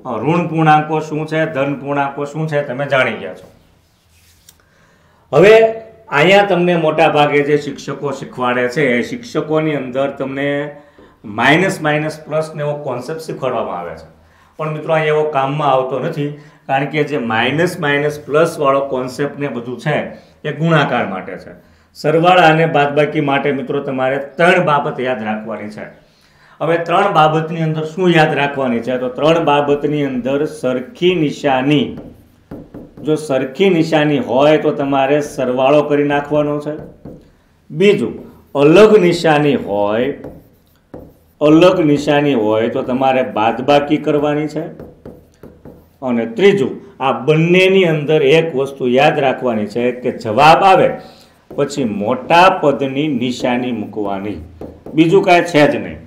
ઋણ પૂર્ણાંકો શું છે, ધન પૂર્ણાંકો શું છે, તમે જાણી ગયા છો. હવે અહીંયા તમને મોટા ભાગે જે શિક્ષકો શીખવાડે છે એ શિક્ષકોની અંદર તમને માઇનસ માઇનસ પ્લસ ને એવો કોન્સેપ્ટ શીખવાડવામાં આવે છે, પણ મિત્રો અહીંયા એવો કામમાં આવતો નથી. કારણ કે જે માઇનસ માઇનસ પ્લસ વાળો કોન્સેપ્ટ ને બધું છે એ ગુણાકાર માટે છે. સરવાળા અને બાદબાકી માટે મિત્રો તમારે 3 બાબત યાદ રાખવાની છે. હવે 3 બાબતની અંદર શું યાદ રાખવાની છે? તો 3 બાબતની અંદર સરખી નિશાની, જો સરખી નિશાની હોય તો તમારે સરવાળો કરી નાખવાનો છે. બીજું, અલગ નિશાની હોય તો તમારે બાદબાકી કરવાની છે. અને ત્રીજું, આ બંનેની અંદર એક વસ્તુ યાદ રાખવાની છે કે જવાબ આવે પછી મોટા પદની નિશાની મૂકવાની, બીજું કાંઈ છે જ નહીં.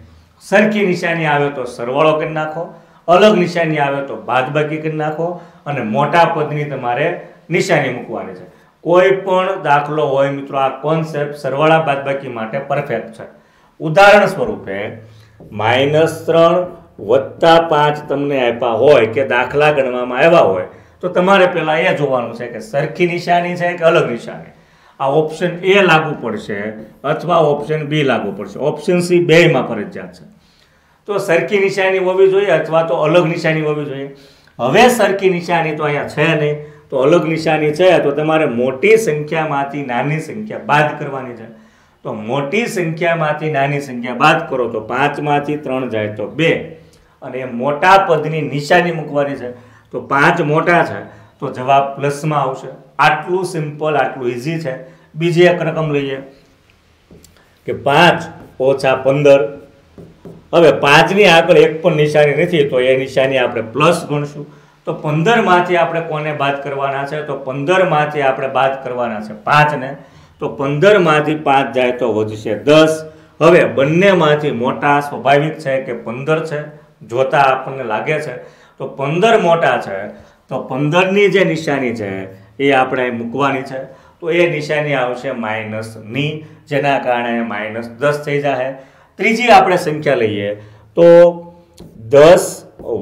સરખી નિશાની આવે તો સરવાળો કરી નાખો, અલગ નિશાની આવે તો બાદબાકી કરી નાખો અને મોટા પદની તમારે નિશાની મૂકવાની છે. કોઈ પણ દાખલો હોય મિત્રો આ કોન્સેપ્ટ સરવાળા બાદબાકી માટે પરફેક્ટ છે. ઉદાહરણ સ્વરૂપે -3 વત્તા 5 તમને આપ્યા હોય કે દાખલા ગણવામાં આવ્યા હોય તો તમારે પહેલાં એ જોવાનું છે કે સરખી નિશાની છે કે અલગ નિશાની. આ ઓપ્શન એ લાગુ પડશે અથવા ઓપ્શન બી લાગુ પડશે. ઓપ્શન સી બેયમાં ફરજિયાત છે. તો સરખી નિશાની હોવી જોઈએ અથવા તો અલગ નિશાની હોવી જોઈએ. હવે સરખી નિશાની તો અહીંયા છે નહીં, તો અલગ નિશાની છે તો તમારે મોટી સંખ્યામાંથી નાની સંખ્યા બાદ કરવાની છે. તો મોટી સંખ્યામાંથી નાની સંખ્યા બાદ કરો તો 5માંથી 3 જાય તો 2 અને મોટા પદની નિશાની મૂકવાની છે. તો 5 મોટા છે તો જવાબ પ્લસમાં આવશે. આટલું સિમ્પલ, આટલું ઇઝી છે. બીજી એક રકમ લઈએ કે 5 ઓછા 15. હવે 5ની આગળ એક પણ નિશાની નથી તો એ નિશાની આપણે પ્લસ ગણશું. તો 15માંથી આપણે કોને બાદ કરવાના છે? તો 15માંથી આપણે બાદ કરવાના છે 5ને. તો 15માંથી 5 જાય તો વધશે 10. હવે બંનેમાંથી મોટા સ્વાભાવિક છે કે 15 છે, જોતા આપણને લાગે છે. તો 15 મોટા છે તો 15ની જે નિશાની છે એ આપણે મૂકવાની છે. તો એ નિશાની આવશે માઇનસની, જેના કારણે -10 થઈ જાય. ત્રીજી આપણે સંખ્યા લઈએ તો 10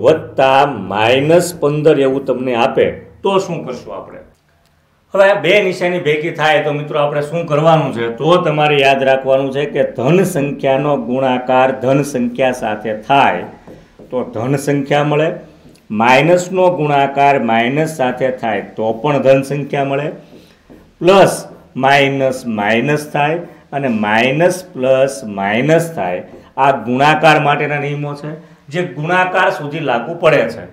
વત્તા -15 એવું તમને આપે તો શું કરશું આપણે? હવે આ બે નિશાની ભેગી થાય તો મિત્રો આપણે શું કરવાનું છે? તો તમારે યાદ રાખવાનું છે કે ધન સંખ્યાનો ગુણાકાર ધન સંખ્યા સાથે થાય તો ધન સંખ્યા મળે, માઇનસનો ગુણાકાર માઇનસ સાથે થાય તો પણ ધન સંખ્યા મળે, પ્લસ માઇનસ માઇનસ થાય અને માઇનસ પ્લસ માઇનસ થાય. આ ગુણાકાર માટેના નિયમો છે જે ગુણાકાર સુધી લાગુ પડે છે.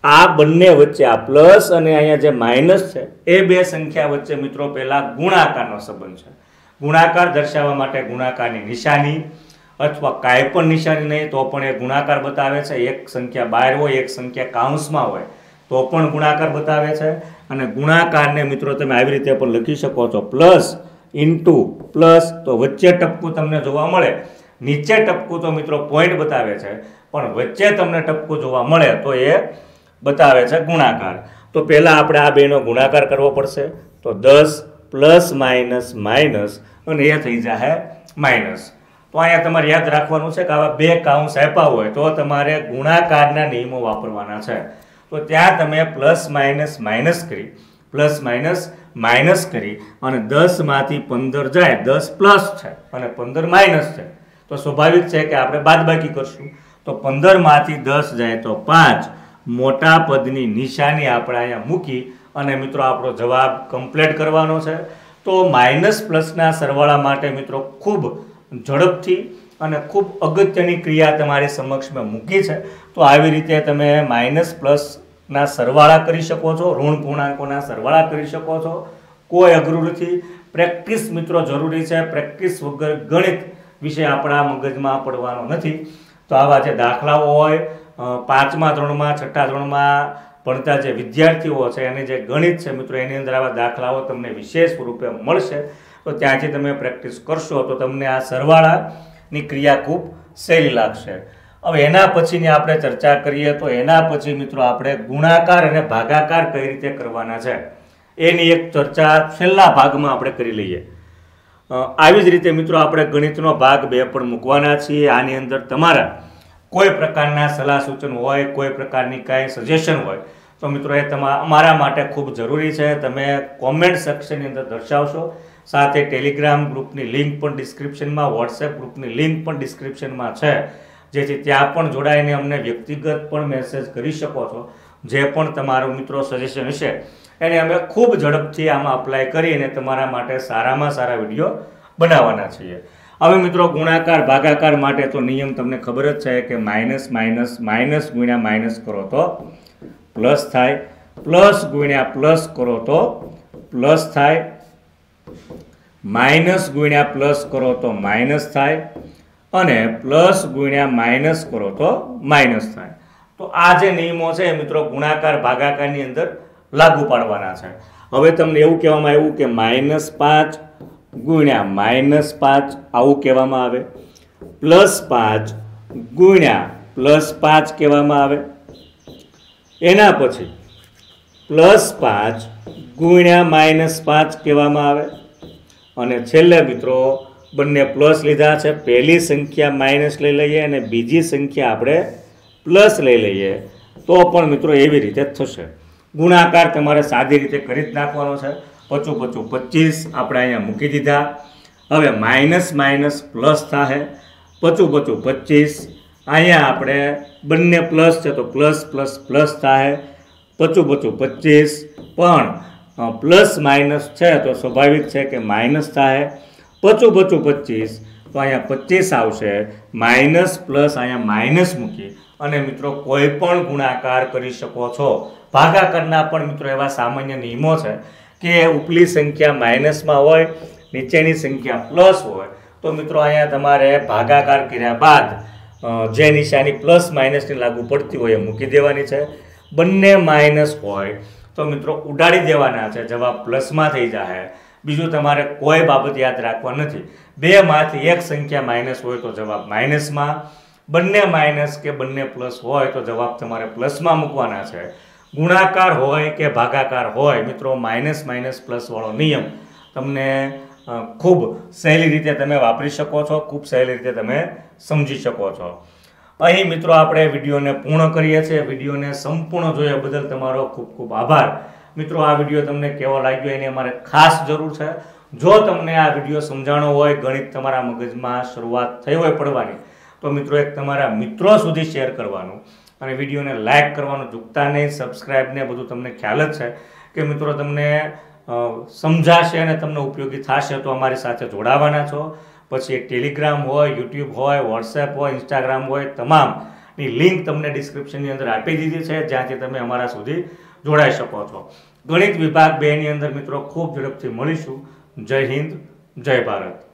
આ બંને વચ્ચે આ પ્લસ અને અહીંયા જે માઇનસ છે એ બે સંખ્યા વચ્ચે મિત્રો પહેલા ગુણાકારનો સંબંધ છે. ગુણાકાર દર્શાવવા માટે ગુણાકારની નિશાની અથવા કાંઈ પણ નિશાની નહીં તો પણ એ ગુણાકાર બતાવે છે. એક સંખ્યા બહાર હોય, એક સંખ્યા કાઉન્સમાં હોય તો પણ ગુણાકાર બતાવે છે. અને ગુણાકારને મિત્રો તમે આવી રીતે પણ લખી શકો છો, પ્લસ ઇન્ટુ પ્લસ. તો વચ્ચે ટપકું તમને જોવા મળે, નીચે ટપકું તો મિત્રો પોઈન્ટ બતાવે છે, પણ વચ્ચે તમને ટપકું જોવા મળે તો એ બતાવે છે ગુણાકાર. તો પહેલાં આપણે આ બેનો ગુણાકાર કરવો પડશે. તો 10 પ્લસ માઇનસ માઇનસ અને એ થઈ જાય માઇનસ. તો અહીંયા તમારે યાદ રાખવાનું છે કે આવા બે કાઉન્સ આપ્યા હોય તો તમારે ગુણાકારના નિયમો વાપરવાના છે. તો ત્યાં તમે પ્લસ માઇનસ માઇનસ કરી, પ્લસ માઇનસ માઇનસ કરી અને 10માંથી 15 જાય, 10 પ્લસ છે અને 15 માઇનસ છે તો સ્વાભાવિક છે કે આપણે બાદબાકી કરશું. તો 15માંથી 10 જાય તો 5, મોટા પદની નિશાની આપણે અહીંયા મૂકી અને મિત્રો આપણો જવાબ કમ્પ્લીટ કરવાનો છે. તો માઇનસ પ્લસના સરવાળા માટે મિત્રો ખૂબ ઝડપથી અને ખૂબ અગત્યની ક્રિયા તમારી સમક્ષ મેં મૂકી છે. તો આવી રીતે તમે માઇનસ પ્લસના સરવાળા કરી શકો છો, ઋણ પૂર્ણાંકોના સરવાળા કરી શકો છો. કોઈ અઘરું નથી. પ્રેક્ટિસ મિત્રો જરૂરી છે. પ્રેક્ટિસ વગર ગણિત વિશે આપણા મગજમાં પડવાનો નથી. તો આવા જે દાખલાઓ હોય, 5મા ધોરણમાં 6ઠા ધોરણમાં ભણતા જે વિદ્યાર્થીઓ છે એની જે ગણિત છે મિત્રો, એની અંદર આવા દાખલાઓ તમને વિશેષ રૂપે મળશે. તો ત્યાંથી તમે પ્રેક્ટિસ કરશો તો તમને આ સરવાળાની ક્રિયા ખૂબ સહેલી લાગશે. હવે એના પછીની આપણે ચર્ચા કરીએ તો એના પછી મિત્રો આપણે ગુણાકાર અને ભાગાકાર કઈ રીતે કરવાના છે એની એક ચર્ચા છેલ્લા ભાગમાં આપણે કરી લઈએ. આવી જ રીતે મિત્રો આપણે ગણિતનો ભાગ 2 પણ મૂકવાના છીએ. આની અંદર તમારા કોઈ પ્રકારના સલાહ સૂચન હોય, કોઈ પ્રકારની કાંઈ સજેશન હોય તો મિત્રો એ અમારા માટે ખૂબ જરૂરી છે. તમે કોમેન્ટ સેક્શનની અંદર દર્શાવશો. સાથે ટેલિગ્રામ ગ્રુપની લિંક પણ ડિસ્ક્રિપ્શનમાં, વોટ્સએપ ગ્રુપની લિંક પણ ડિસ્ક્રિપ્શનમાં છે, જેથી ત્યાં પણ જોડાઈને અમને વ્યક્તિગત પણ મેસેજ કરી શકો છો. જે પણ તમારું મિત્રો સજેશન હશે એને અમે ખૂબ ઝડપથી આમાં અપ્લાય કરીને તમારા માટે સારામાં સારા વિડીયો બનાવવાના છીએ. હવે મિત્રો ગુણાકાર ભાગાકાર માટે તો નિયમ તમને ખબર જ છે કે માઇનસ માઇનસ માઇનસ ગુણ્યા માઇનસ કરો તો પ્લસ થાય, પ્લસ ગુણ્યા પ્લસ કરો તો પ્લસ થાય, માઇનસ ગુણ્યા પ્લસ કરો તો માઇનસ થાય, અને પ્લસ ગુણ્યા માઇનસ કરો તો માઇનસ થાય. તો આ જે નિયમો છે મિત્રો ગુણાકાર ભાગાકારની અંદર લાગુ પાડવાના છે. હવે તમને એવું કહેવામાં આવ્યું કે -5 ગુણ્યા -5 આવું કહેવામાં આવે, +5 ગુણ્યા +5 કહેવામાં આવે, એના પછી +5 ગુણ્યા -5 કહેવામાં આવે, અને છેલ્લે મિત્રો બંને પ્લસ લીધા છે. પહેલી સંખ્યા માઇનસ લઈ લઈએ અને બીજી સંખ્યા આપણે પ્લસ લઈ લઈએ તો પણ મિત્રો એવી રીતે જ થશે. ગુણાકાર તમારે સાદી રીતે કરી જ નાખવાનો છે. 5 5 25 આપણે અહીંયા મૂકી દીધા. હવે માઇનસ માઇનસ પ્લસ થાય, 5 5 25 અહીંયા આપણે બંને પ્લસ છે તો પ્લસ પ્લસ પ્લસ થાય, 5 5 25 પણ પ્લસ માઇનસ છે તો સ્વાભાવિક છે કે માઇનસ થાય, 5 5 25 તો અહીંયા 25 આવશે, માઇનસ પ્લસ અહીંયા માઇનસ મૂકી અને મિત્રો કોઈ પણ ગુણાકાર કરી શકો છો. ભાગાકારના પણ મિત્રો એવા સામાન્ય નિયમો છે કે ઉપલી સંખ્યા માઇનસમાં હોય, નીચેની સંખ્યા પ્લસ હોય તો મિત્રો અહીંયા તમારે ભાગાકાર કર્યા બાદ જે નિશાની પ્લસ માઇનસની લાગુ પડતી હોય એ મૂકી દેવાની છે. બંને માઇનસ હોય તો મિત્રો ઉડાડી દેવાના છે, જવાબ પ્લસમાં થઈ જાય. બીજું તમારે કોઈ બાબત યાદ રાખવા નથી. 2 માંથી એક સંખ્યા માઇનસ હોય તો જવાબ માઇનસમાં, બંને માઇનસ કે બંને પ્લસ હોય તો જવાબ તમારે પ્લસમાં મૂકવાના છે. ગુણાકાર હોય કે ભાગાકાર હોય મિત્રો માઇનસ માઇનસ પ્લસ વાળો નિયમ તમને ખૂબ સહેલી રીતે તમે વાપરી શકો છો, ખૂબ સહેલી રીતે તમે સમજી શકો છો. અહીં મિત્રો આપણે વિડીયોને પૂર્ણ કરીએ છીએ. વિડીયોને સંપૂર્ણ જોયા બદલ તમારો ખૂબ ખૂબ આભાર. મિત્રો આ વિડીયો તમને કેવો લાગ્યો એની અમારે ખાસ જરૂર છે. જો તમને આ વિડીયો સમજાણો હોય, ગણિત તમારા મગજમાં શરૂઆત થઈ હોય પડવાની, તો મિત્રો એક તમારા મિત્રો સુધી શેર કરવાનું અને વિડીયોને લાઇક કરવાનું ચૂકતા નહીં. સબસ્ક્રાઈબને બધું તમને ખ્યાલ જ છે કે મિત્રો તમને સમજાશે અને તમને ઉપયોગી થશે તો અમારી સાથે જોડાવાના છો. પછી ટેલિગ્રામ હોય, યુટ્યુબ હોય, વોટ્સએપ હોય, ઇન્સ્ટાગ્રામ હોય, તમામની લિંક તમને ડિસ્ક્રિપ્શનની અંદર આપી દીધી છે, જ્યાંથી તમે અમારા સુધી જોડાઈ શકો છો. ગણિત વિભાગ 2 ની અંદર મિત્રો ખૂબ ઝડપથી મળીશું. જય હિન્દ, જય ભારત.